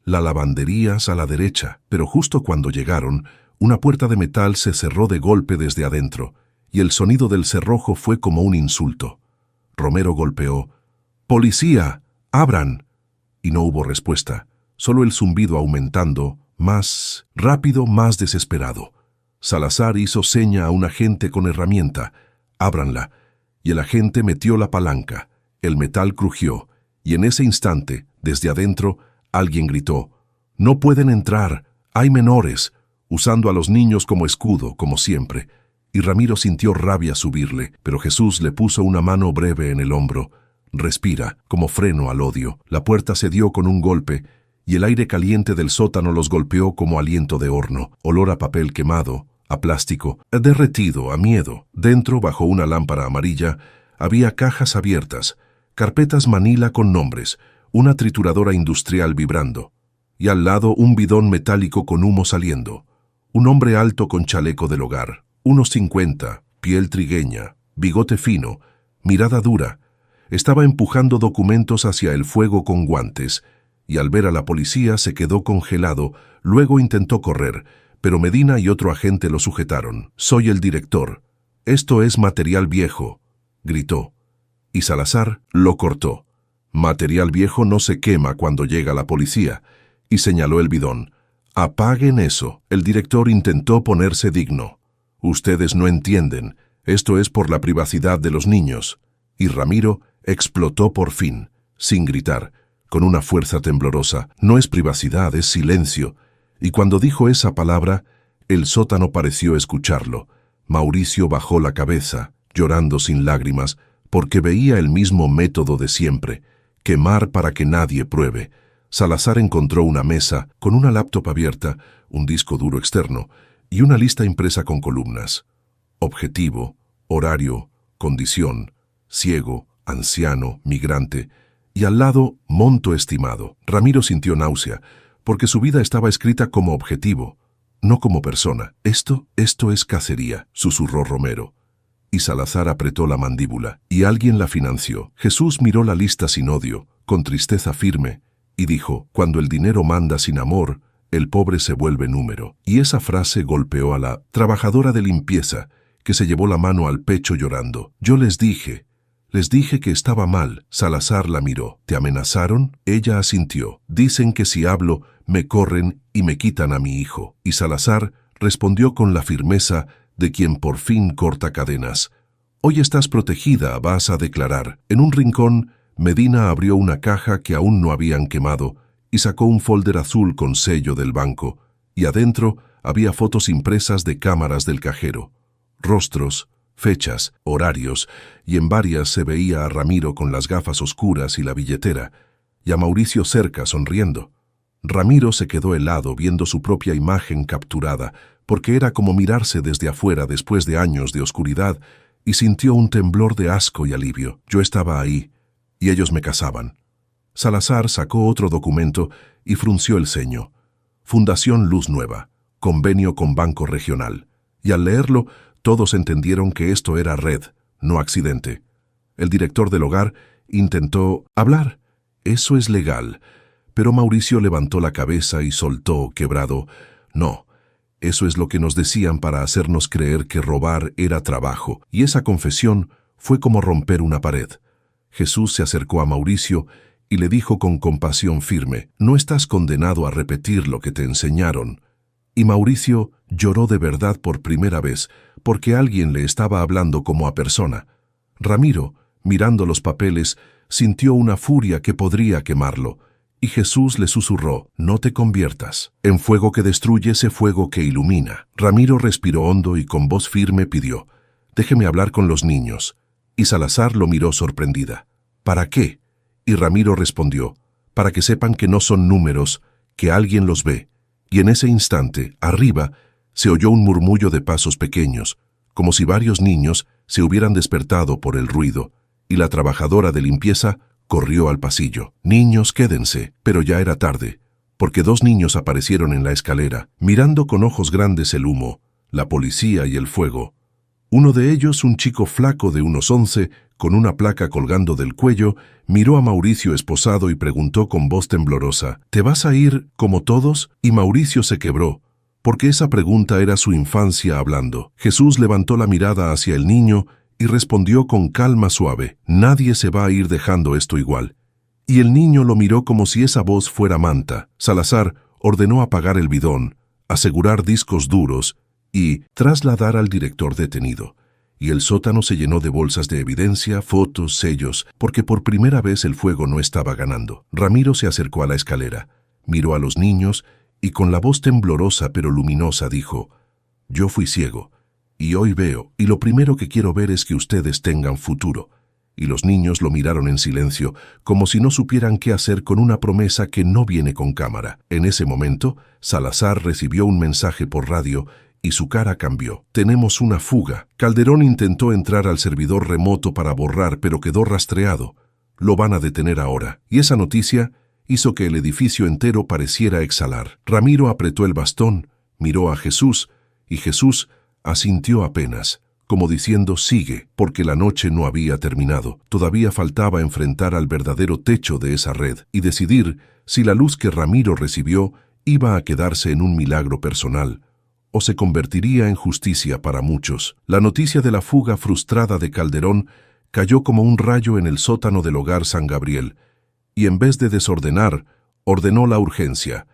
La lavandería a la derecha, pero justo cuando llegaron, una puerta de metal se cerró de golpe desde adentro, y el sonido del cerrojo fue como un insulto. Romero golpeó: «¡Policía! ¡Abran!», y no hubo respuesta, solo el zumbido aumentando, más rápido, más desesperado. Salazar hizo seña a un agente con herramienta: «Ábranla», y el agente metió la palanca. El metal crujió, y en ese instante, desde adentro, alguien gritó: «No pueden entrar, hay menores», usando a los niños como escudo, como siempre. Y Ramiro sintió rabia subirle, pero Jesús le puso una mano breve en el hombro. «Respira», como freno al odio. La puerta cedió con un golpe, y el aire caliente del sótano los golpeó como aliento de horno, olor a papel quemado, a plástico, derretido, a miedo. Dentro, bajo una lámpara amarilla, había cajas abiertas, carpetas manila con nombres, una trituradora industrial vibrando. y al lado un bidón metálico con humo saliendo. Un hombre alto con chaleco del hogar, unos 50, piel trigueña, bigote fino, mirada dura. Estaba empujando documentos hacia el fuego con guantes, y al ver a la policía se quedó congelado, luego intentó correr, pero Medina y otro agente lo sujetaron. «Soy el director. Esto es material viejo», gritó. Y Salazar lo cortó. «Material viejo no se quema cuando llega la policía», y señaló el bidón. «Apaguen eso». El director intentó ponerse digno. «Ustedes no entienden. Esto es por la privacidad de los niños». Y Ramiro explotó por fin, sin gritar, con una fuerza temblorosa. «No es privacidad, es silencio». Y cuando dijo esa palabra, el sótano pareció escucharlo. Mauricio bajó la cabeza, llorando sin lágrimas, porque veía el mismo método de siempre: quemar para que nadie pruebe. Salazar encontró una mesa con una laptop abierta, un disco duro externo y una lista impresa con columnas. Objetivo, horario, condición, ciego, anciano, migrante, y al lado, monto estimado. Ramiro sintió náusea, porque su vida estaba escrita como objetivo, no como persona. Esto es cacería», susurró Romero. Y Salazar apretó la mandíbula, y alguien la financió. Jesús miró la lista sin odio, con tristeza firme, y dijo: «Cuando el dinero manda sin amor, el pobre se vuelve número». Y esa frase golpeó a la trabajadora de limpieza, que se llevó la mano al pecho llorando. «Yo les dije que estaba mal». Salazar la miró. «¿Te amenazaron?». Ella asintió. «Dicen que si hablo, me corren y me quitan a mi hijo». Y Salazar respondió con la firmeza de quien por fin corta cadenas. «Hoy estás protegida, vas a declarar». En un rincón, Medina abrió una caja que aún no habían quemado y sacó un folder azul con sello del banco, y adentro había fotos impresas de cámaras del cajero, rostros, fechas, horarios, y en varias se veía a Ramiro con las gafas oscuras y la billetera, y a Mauricio cerca sonriendo. Ramiro se quedó helado viendo su propia imagen capturada, porque era como mirarse desde afuera después de años de oscuridad, y sintió un temblor de asco y alivio. «Yo estaba ahí, y ellos me cazaban». Salazar sacó otro documento y frunció el ceño. Fundación Luz Nueva, convenio con Banco Regional. Y al leerlo, todos entendieron que esto era red, no accidente. El director del hogar intentó hablar. «Eso es legal». Pero Mauricio levantó la cabeza y soltó, quebrado: «No, eso es lo que nos decían para hacernos creer que robar era trabajo». Y esa confesión fue como romper una pared. Jesús se acercó a Mauricio y le dijo con compasión firme: «No estás condenado a repetir lo que te enseñaron». Y Mauricio lloró de verdad por primera vez, porque alguien le estaba hablando como a persona. Ramiro, mirando los papeles, sintió una furia que podría quemarlo, y Jesús le susurró: «No te conviertas. En fuego que destruye, sé fuego que ilumina». Ramiro respiró hondo y con voz firme pidió: «Déjeme hablar con los niños». Y Salazar lo miró sorprendida. «¿Para qué?». Y Ramiro respondió: «Para que sepan que no son números, que alguien los ve». Y en ese instante, arriba, se oyó un murmullo de pasos pequeños, como si varios niños se hubieran despertado por el ruido, y la trabajadora de limpieza corrió al pasillo. «Niños, quédense». Pero ya era tarde, porque dos niños aparecieron en la escalera, mirando con ojos grandes el humo, la policía y el fuego. Uno de ellos, un chico flaco de unos 11, con una placa colgando del cuello, miró a Mauricio esposado y preguntó con voz temblorosa: «¿Te vas a ir como todos?». Y Mauricio se quebró, porque esa pregunta era su infancia hablando. Jesús levantó la mirada hacia el niño y respondió con calma suave: «Nadie se va a ir dejando esto igual». Y el niño lo miró como si esa voz fuera manta. Salazar ordenó apagar el bidón, asegurar discos duros y trasladar al director detenido. Y el sótano se llenó de bolsas de evidencia, fotos, sellos, porque por primera vez el fuego no estaba ganando. Ramiro se acercó a la escalera, miró a los niños y con la voz temblorosa pero luminosa dijo: «Yo fui ciego, y hoy veo, y lo primero que quiero ver es que ustedes tengan futuro». Y los niños lo miraron en silencio, como si no supieran qué hacer con una promesa que no viene con cámara. En ese momento, Salazar recibió un mensaje por radio y su cara cambió. «Tenemos una fuga». Calderón intentó entrar al servidor remoto para borrar, pero quedó rastreado. Lo van a detener ahora. Y esa noticia hizo que el edificio entero pareciera exhalar. Ramiro apretó el bastón, miró a Jesús, y Jesús asintió apenas, como diciendo sigue, porque la noche no había terminado. Todavía faltaba enfrentar al verdadero techo de esa red y decidir si la luz que Ramiro recibió iba a quedarse en un milagro personal o se convertiría en justicia para muchos. La noticia de la fuga frustrada de Calderón cayó como un rayo en el sótano del hogar San Gabriel, y en vez de desordenar, ordenó la urgencia.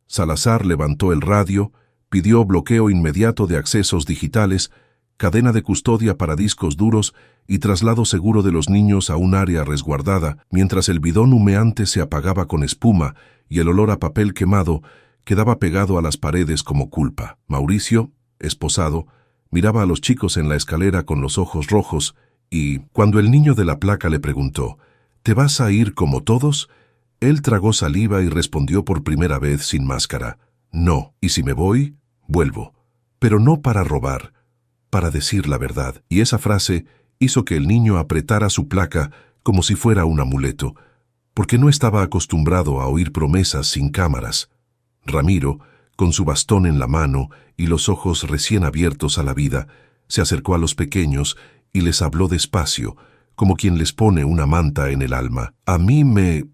Salazar levantó el radio, pidió bloqueo inmediato de accesos digitales, cadena de custodia para discos duros y traslado seguro de los niños a un área resguardada, mientras el bidón humeante se apagaba con espuma y el olor a papel quemado quedaba pegado a las paredes como culpa. Mauricio, esposado, miraba a los chicos en la escalera con los ojos rojos y, cuando el niño de la placa le preguntó, ¿te vas a ir como todos?, él tragó saliva y respondió por primera vez sin máscara, no, y si me voy, vuelvo, pero no para robar, para decir la verdad. Y esa frase hizo que el niño apretara su placa como si fuera un amuleto, porque no estaba acostumbrado a oír promesas sin cámaras. Ramiro, con su bastón en la mano y los ojos recién abiertos a la vida, se acercó a los pequeños y les habló despacio, como quien les pone una manta en el alma. A mí me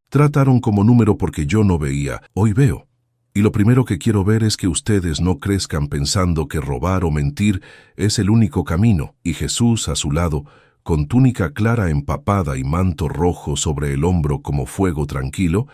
trataron como número porque yo no veía, hoy veo. Y lo primero que quiero ver es que ustedes no crezcan pensando que robar o mentir es el único camino. Y Jesús, a su lado, con túnica clara empapada y manto rojo sobre el hombro como fuego tranquilo,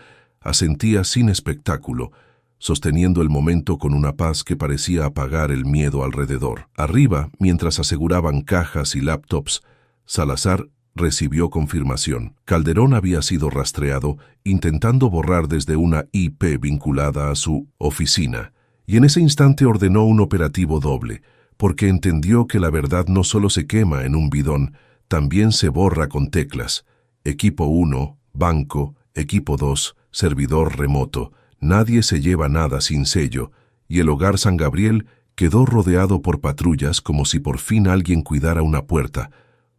asentía sin espectáculo, sosteniendo el momento con una paz que parecía apagar el miedo alrededor. Arriba, mientras aseguraban cajas y laptops, Salazar recibió confirmación. Calderón había sido rastreado, intentando borrar desde una IP vinculada a su oficina, y en ese instante ordenó un operativo doble, porque entendió que la verdad no solo se quema en un bidón, también se borra con teclas. Equipo 1, banco, equipo 2, servidor remoto. Nadie se lleva nada sin sello, y el hogar San Gabriel quedó rodeado por patrullas como si por fin alguien cuidara una puerta,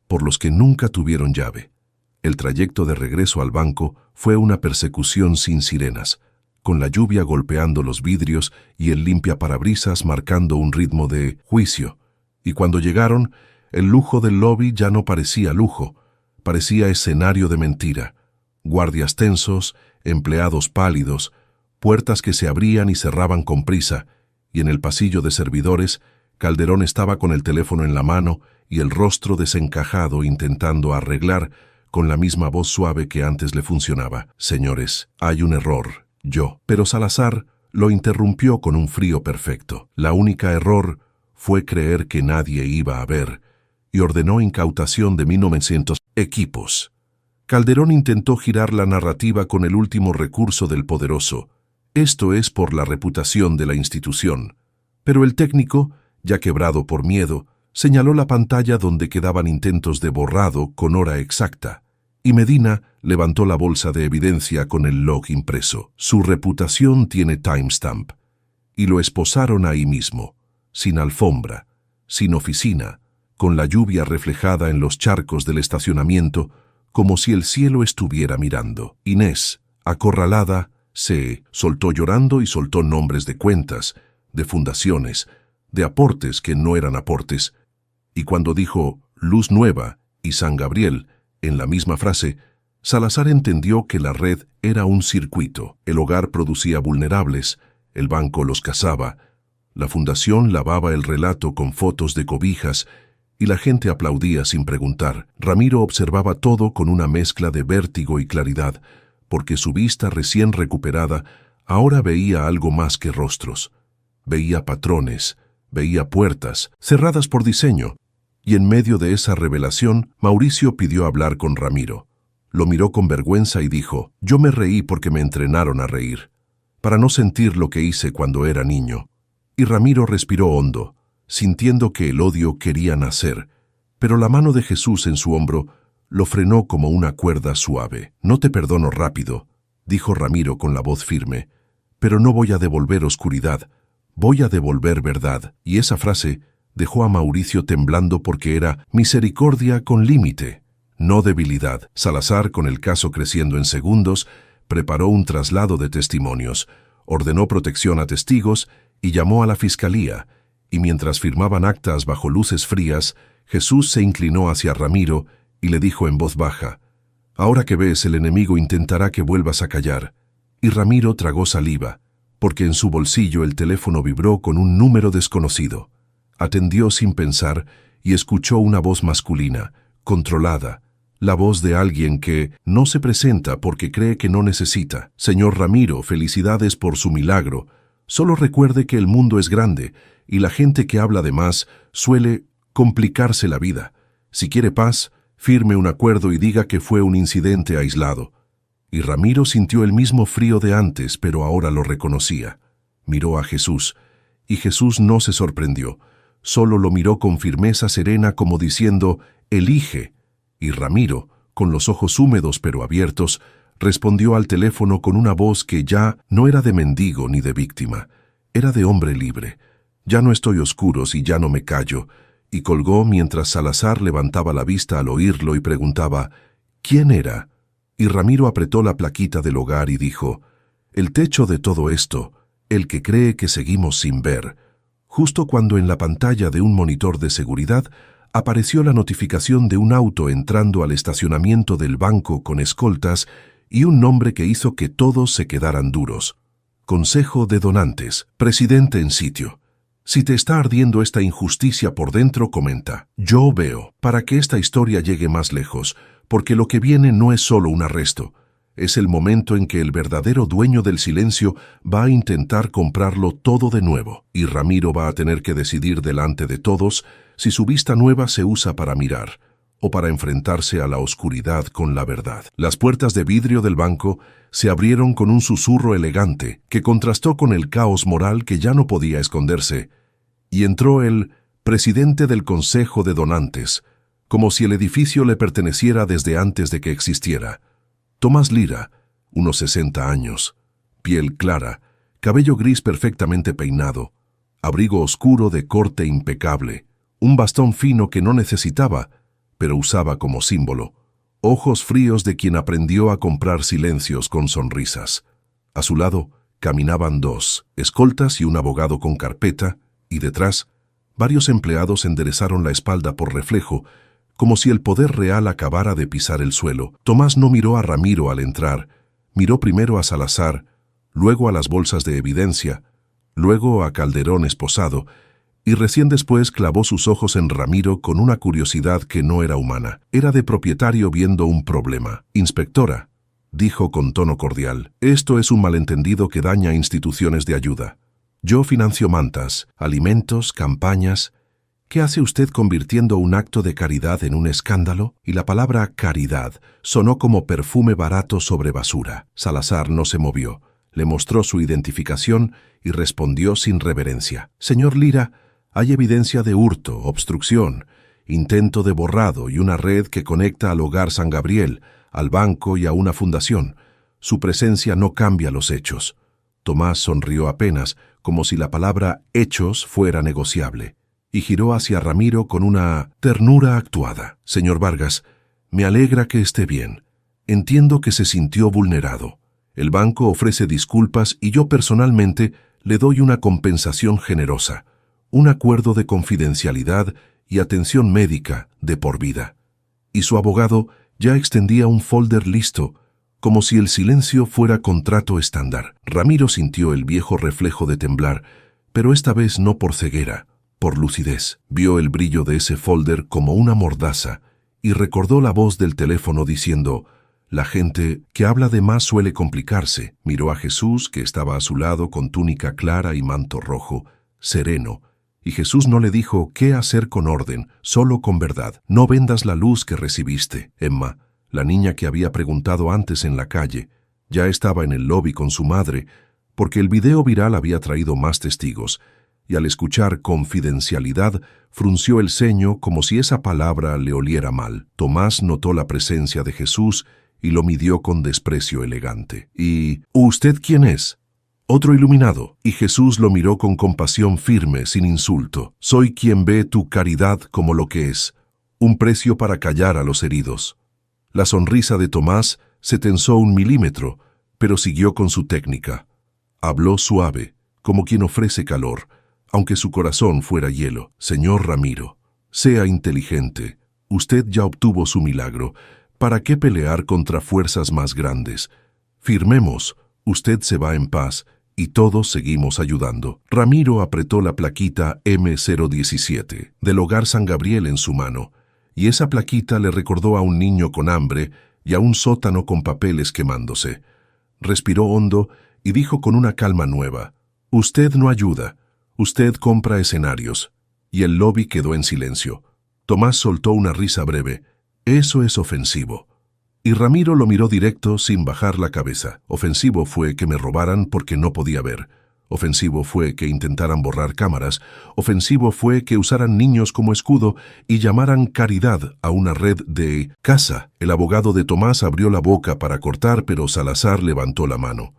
por los que nunca tuvieron llave. El trayecto de regreso al banco fue una persecución sin sirenas, con la lluvia golpeando los vidrios y el limpiaparabrisas marcando un ritmo de juicio. Y cuando llegaron, el lujo del lobby ya no parecía lujo, parecía escenario de mentira. Guardias tensos, empleados pálidos, puertas que se abrían y cerraban con prisa, y en el pasillo de servidores, Calderón estaba con el teléfono en la mano y el rostro desencajado intentando arreglar, con la misma voz suave que antes le funcionaba. Señores, hay un error, yo. Pero Salazar lo interrumpió con un frío perfecto. La única error fue creer que nadie iba a ver, y ordenó incautación de 1900 equipos. Calderón intentó girar la narrativa con el último recurso del poderoso. Esto es por la reputación de la institución. Pero el técnico, ya quebrado por miedo, señaló la pantalla donde quedaban intentos de borrado con hora exacta, y Medina levantó la bolsa de evidencia con el log impreso. Su reputación tiene timestamp, y lo esposaron ahí mismo, sin alfombra, sin oficina, con la lluvia reflejada en los charcos del estacionamiento, como si el cielo estuviera mirando. Inés, acorralada, se soltó llorando y soltó nombres de cuentas, de fundaciones, de aportes que no eran aportes, y cuando dijo Luz Nueva y San Gabriel en la misma frase, Salazar entendió que la red era un circuito. El hogar producía vulnerables, el banco los cazaba, la fundación lavaba el relato con fotos de cobijas y la gente aplaudía sin preguntar. Ramiro observaba todo con una mezcla de vértigo y claridad, porque su vista recién recuperada ahora veía algo más que rostros. Veía patrones, veía puertas, cerradas por diseño, y en medio de esa revelación, Mauricio pidió hablar con Ramiro. Lo miró con vergüenza y dijo, yo me reí porque me entrenaron a reír, para no sentir lo que hice cuando era niño. Y Ramiro respiró hondo, sintiendo que el odio quería nacer, pero la mano de Jesús en su hombro lo frenó como una cuerda suave. No te perdono rápido, dijo Ramiro con la voz firme, pero no voy a devolver oscuridad, voy a devolver verdad. Y esa frase dejó a Mauricio temblando porque era misericordia con límite, no debilidad. Salazar, con el caso creciendo en segundos, preparó un traslado de testimonios, ordenó protección a testigos y llamó a la fiscalía, y mientras firmaban actas bajo luces frías, Jesús se inclinó hacia Ramiro y le dijo en voz baja: «Ahora que ves, el enemigo intentará que vuelvas a callar». Y Ramiro tragó saliva, porque en su bolsillo el teléfono vibró con un número desconocido. Atendió sin pensar y escuchó una voz masculina, controlada, la voz de alguien que no se presenta porque cree que no necesita. «Señor Ramiro, felicidades por su milagro. Solo recuerde que el mundo es grande y la gente que habla de más suele complicarse la vida. Si quiere paz, firme un acuerdo y diga que fue un incidente aislado». Y Ramiro sintió el mismo frío de antes, pero ahora lo reconocía. Miró a Jesús, y Jesús no se sorprendió. Solo lo miró con firmeza serena como diciendo: «Elige». Y Ramiro, con los ojos húmedos pero abiertos, respondió al teléfono con una voz que ya no era de mendigo ni de víctima, era de hombre libre. «Ya no estoy oscuro si ya no me callo», y colgó mientras Salazar levantaba la vista al oírlo y preguntaba: «¿Quién era?». Y Ramiro apretó la plaquita del hogar y dijo: «El techo de todo esto, el que cree que seguimos sin ver». Justo cuando en la pantalla de un monitor de seguridad apareció la notificación de un auto entrando al estacionamiento del banco con escoltas y un nombre que hizo que todos se quedaran duros: Consejo de Donantes, presidente en sitio. Si te está ardiendo esta injusticia por dentro, comenta: «Yo veo», para que esta historia llegue más lejos, porque lo que viene no es solo un arresto. Es el momento en que el verdadero dueño del silencio va a intentar comprarlo todo de nuevo, y Ramiro va a tener que decidir delante de todos si su vista nueva se usa para mirar o para enfrentarse a la oscuridad con la verdad. Las puertas de vidrio del banco se abrieron con un susurro elegante que contrastó con el caos moral que ya no podía esconderse, y entró el presidente del Consejo de Donantes, como si el edificio le perteneciera desde antes de que existiera. Tomás Lira, unos 60 años, piel clara, cabello gris perfectamente peinado, abrigo oscuro de corte impecable, un bastón fino que no necesitaba, pero usaba como símbolo, ojos fríos de quien aprendió a comprar silencios con sonrisas. A su lado caminaban dos escoltas y un abogado con carpeta, y detrás, varios empleados enderezaron la espalda por reflejo, como si el poder real acabara de pisar el suelo. Tomás no miró a Ramiro al entrar, miró primero a Salazar, luego a las bolsas de evidencia, luego a Calderón esposado, y recién después clavó sus ojos en Ramiro con una curiosidad que no era humana. Era de propietario viendo un problema. «Inspectora», dijo con tono cordial, «esto es un malentendido que daña instituciones de ayuda. Yo financio mantas, alimentos, campañas. ¿Qué hace usted convirtiendo un acto de caridad en un escándalo?» Y la palabra caridad sonó como perfume barato sobre basura. Salazar no se movió, le mostró su identificación y respondió sin reverencia: «Señor Lira, hay evidencia de hurto, obstrucción, intento de borrado y una red que conecta al Hogar San Gabriel, al banco y a una fundación. Su presencia no cambia los hechos». Tomás sonrió apenas, como si la palabra hechos fuera negociable, y giró hacia Ramiro con una ternura actuada. «Señor Vargas, me alegra que esté bien. Entiendo que se sintió vulnerado. El banco ofrece disculpas y yo personalmente le doy una compensación generosa, un acuerdo de confidencialidad y atención médica de por vida». Y su abogado ya extendía un folder listo, como si el silencio fuera contrato estándar. Ramiro sintió el viejo reflejo de temblar, pero esta vez no por ceguera, por lucidez. Vio el brillo de ese folder como una mordaza y recordó la voz del teléfono diciendo: «La gente que habla de más suele complicarse». Miró a Jesús, que estaba a su lado con túnica clara y manto rojo, sereno, y Jesús no le dijo qué hacer con orden, solo con verdad. «No vendas la luz que recibiste». Emma, la niña que había preguntado antes en la calle, ya estaba en el lobby con su madre, porque el video viral había traído más testigos, y al escuchar confidencialidad frunció el ceño como si esa palabra le oliera mal. Tomás notó la presencia de Jesús y lo midió con desprecio elegante. «¿Y usted quién es?». «Otro iluminado». Y Jesús lo miró con compasión firme, sin insulto. «Soy quien ve tu caridad como lo que es, un precio para callar a los heridos». La sonrisa de Tomás se tensó 1 milímetro, pero siguió con su técnica. Habló suave, como quien ofrece calor, aunque su corazón fuera hielo. Señor Ramiro, sea inteligente. Usted ya obtuvo su milagro. ¿Para qué pelear contra fuerzas más grandes? Firmemos, usted se va en paz y todos seguimos ayudando. Ramiro apretó la plaquita M017 del Hogar San Gabriel en su mano, y esa plaquita le recordó a un niño con hambre y a un sótano con papeles quemándose. Respiró hondo y dijo con una calma nueva: «Usted no ayuda, usted compra escenarios». Y el lobby quedó en silencio. Tomás soltó una risa breve. «Eso es ofensivo». Y Ramiro lo miró directo sin bajar la cabeza. Ofensivo fue que me robaran porque no podía ver. Ofensivo fue que intentaran borrar cámaras. Ofensivo fue que usaran niños como escudo y llamaran caridad a una red de caza. El abogado de Tomás abrió la boca para cortar, pero Salazar levantó la mano.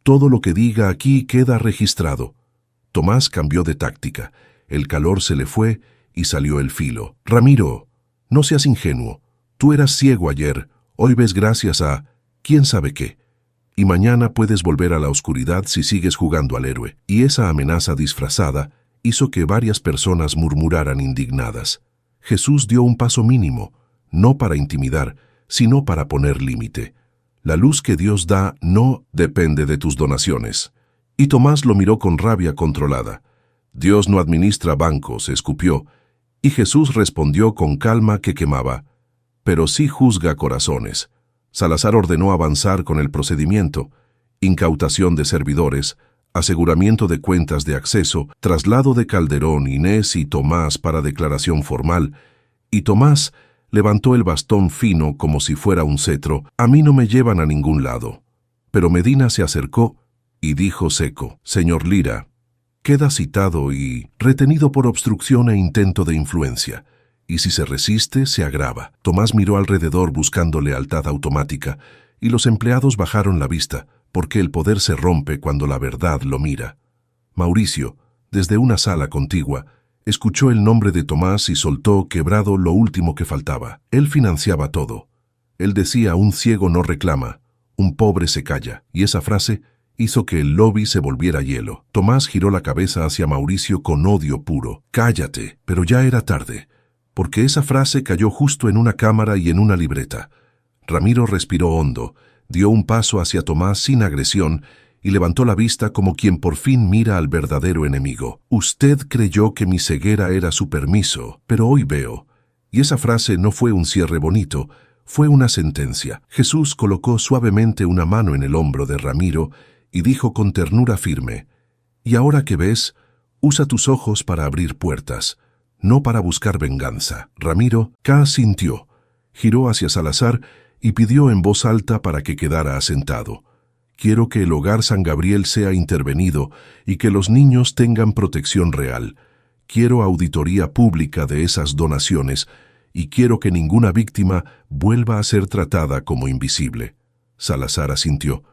«Todo lo que diga aquí queda registrado». Tomás cambió de táctica. El calor se le fue y salió el filo. «Ramiro, no seas ingenuo. Tú eras ciego ayer. Hoy ves gracias a quién sabe qué. Y mañana puedes volver a la oscuridad si sigues jugando al héroe». Y esa amenaza disfrazada hizo que varias personas murmuraran indignadas. Jesús dio un paso mínimo, no para intimidar, sino para poner límite. La luz que Dios da no depende de tus donaciones. Y Tomás lo miró con rabia controlada. «Dios no administra bancos», escupió, y Jesús respondió con calma que quemaba: «Pero sí juzga corazones». Salazar ordenó avanzar con el procedimiento: incautación de servidores, aseguramiento de cuentas de acceso, traslado de Calderón, Inés y Tomás para declaración formal, y Tomás levantó el bastón fino como si fuera un cetro. «A mí no me llevan a ningún lado». Pero Medina se acercó y dijo seco: «Señor Lira, queda citado y retenido por obstrucción e intento de influencia. Y si se resiste, se agrava». Tomás miró alrededor buscando lealtad automática, y los empleados bajaron la vista, porque el poder se rompe cuando la verdad lo mira. Mauricio, desde una sala contigua, escuchó el nombre de Tomás y soltó quebrado lo último que faltaba. Él financiaba todo. Él decía: «Un ciego no reclama, un pobre se calla», y esa frase hizo que el lobby se volviera hielo. Tomás giró la cabeza hacia Mauricio con odio puro. «Cállate», pero ya era tarde, porque esa frase cayó justo en una cámara y en una libreta. Ramiro respiró hondo, dio un paso hacia Tomás sin agresión y levantó la vista como quien por fin mira al verdadero enemigo. «Usted creyó que mi ceguera era su permiso, pero hoy veo». Y esa frase no fue un cierre bonito, fue una sentencia. Jesús colocó suavemente una mano en el hombro de Ramiro y dijo con ternura firme: «Y ahora que ves, usa tus ojos para abrir puertas, no para buscar venganza». Ramiro asintió, giró hacia Salazar y pidió en voz alta para que quedara asentado: «Quiero que el Hogar San Gabriel sea intervenido y que los niños tengan protección real. Quiero auditoría pública de esas donaciones y quiero que ninguna víctima vuelva a ser tratada como invisible». Salazar asintió.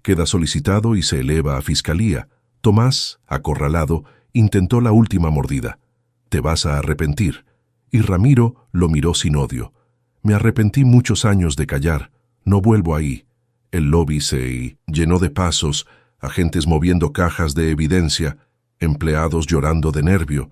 Queda solicitado y se eleva a fiscalía. Tomás, acorralado, intentó la última mordida: «Te vas a arrepentir». Y Ramiro lo miró sin odio. «Me arrepentí muchos años de callar. No vuelvo ahí». El lobby se llenó de pasos, agentes moviendo cajas de evidencia, empleados llorando de nervio.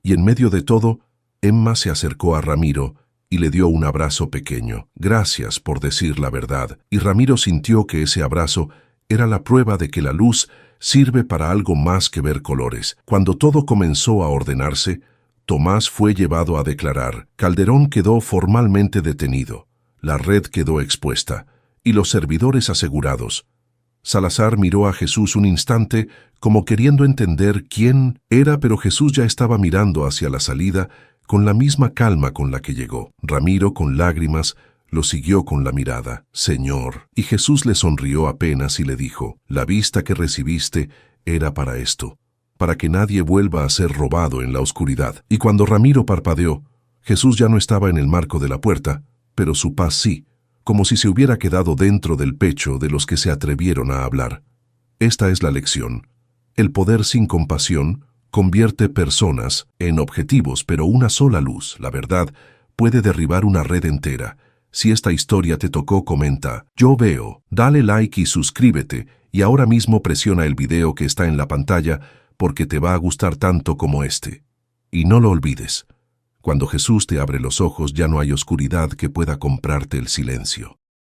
Y en medio de todo, Emma se acercó a Ramiro y le dio un abrazo pequeño. «Gracias por decir la verdad». Y Ramiro sintió que ese abrazo era la prueba de que la luz sirve para algo más que ver colores. Cuando todo comenzó a ordenarse, Tomás fue llevado a declarar. Calderón quedó formalmente detenido. La red quedó expuesta y los servidores asegurados. Salazar miró a Jesús un instante como queriendo entender quién era, pero Jesús ya estaba mirando hacia la salida con la misma calma con la que llegó. Ramiro, con lágrimas, lo siguió con la mirada. «Señor». Y Jesús le sonrió apenas y le dijo: «La vista que recibiste era para esto, para que nadie vuelva a ser robado en la oscuridad». Y cuando Ramiro parpadeó, Jesús ya no estaba en el marco de la puerta, pero su paz sí, como si se hubiera quedado dentro del pecho de los que se atrevieron a hablar. Esta es la lección. El poder sin compasión convierte personas en objetivos, pero una sola luz, la verdad, puede derribar una red entera. Si esta historia te tocó, comenta "Yo veo", dale like y suscríbete, y ahora mismo presiona el video que está en la pantalla porque te va a gustar tanto como este. Y no lo olvides, cuando Jesús te abre los ojos ya no hay oscuridad que pueda comprarte el silencio.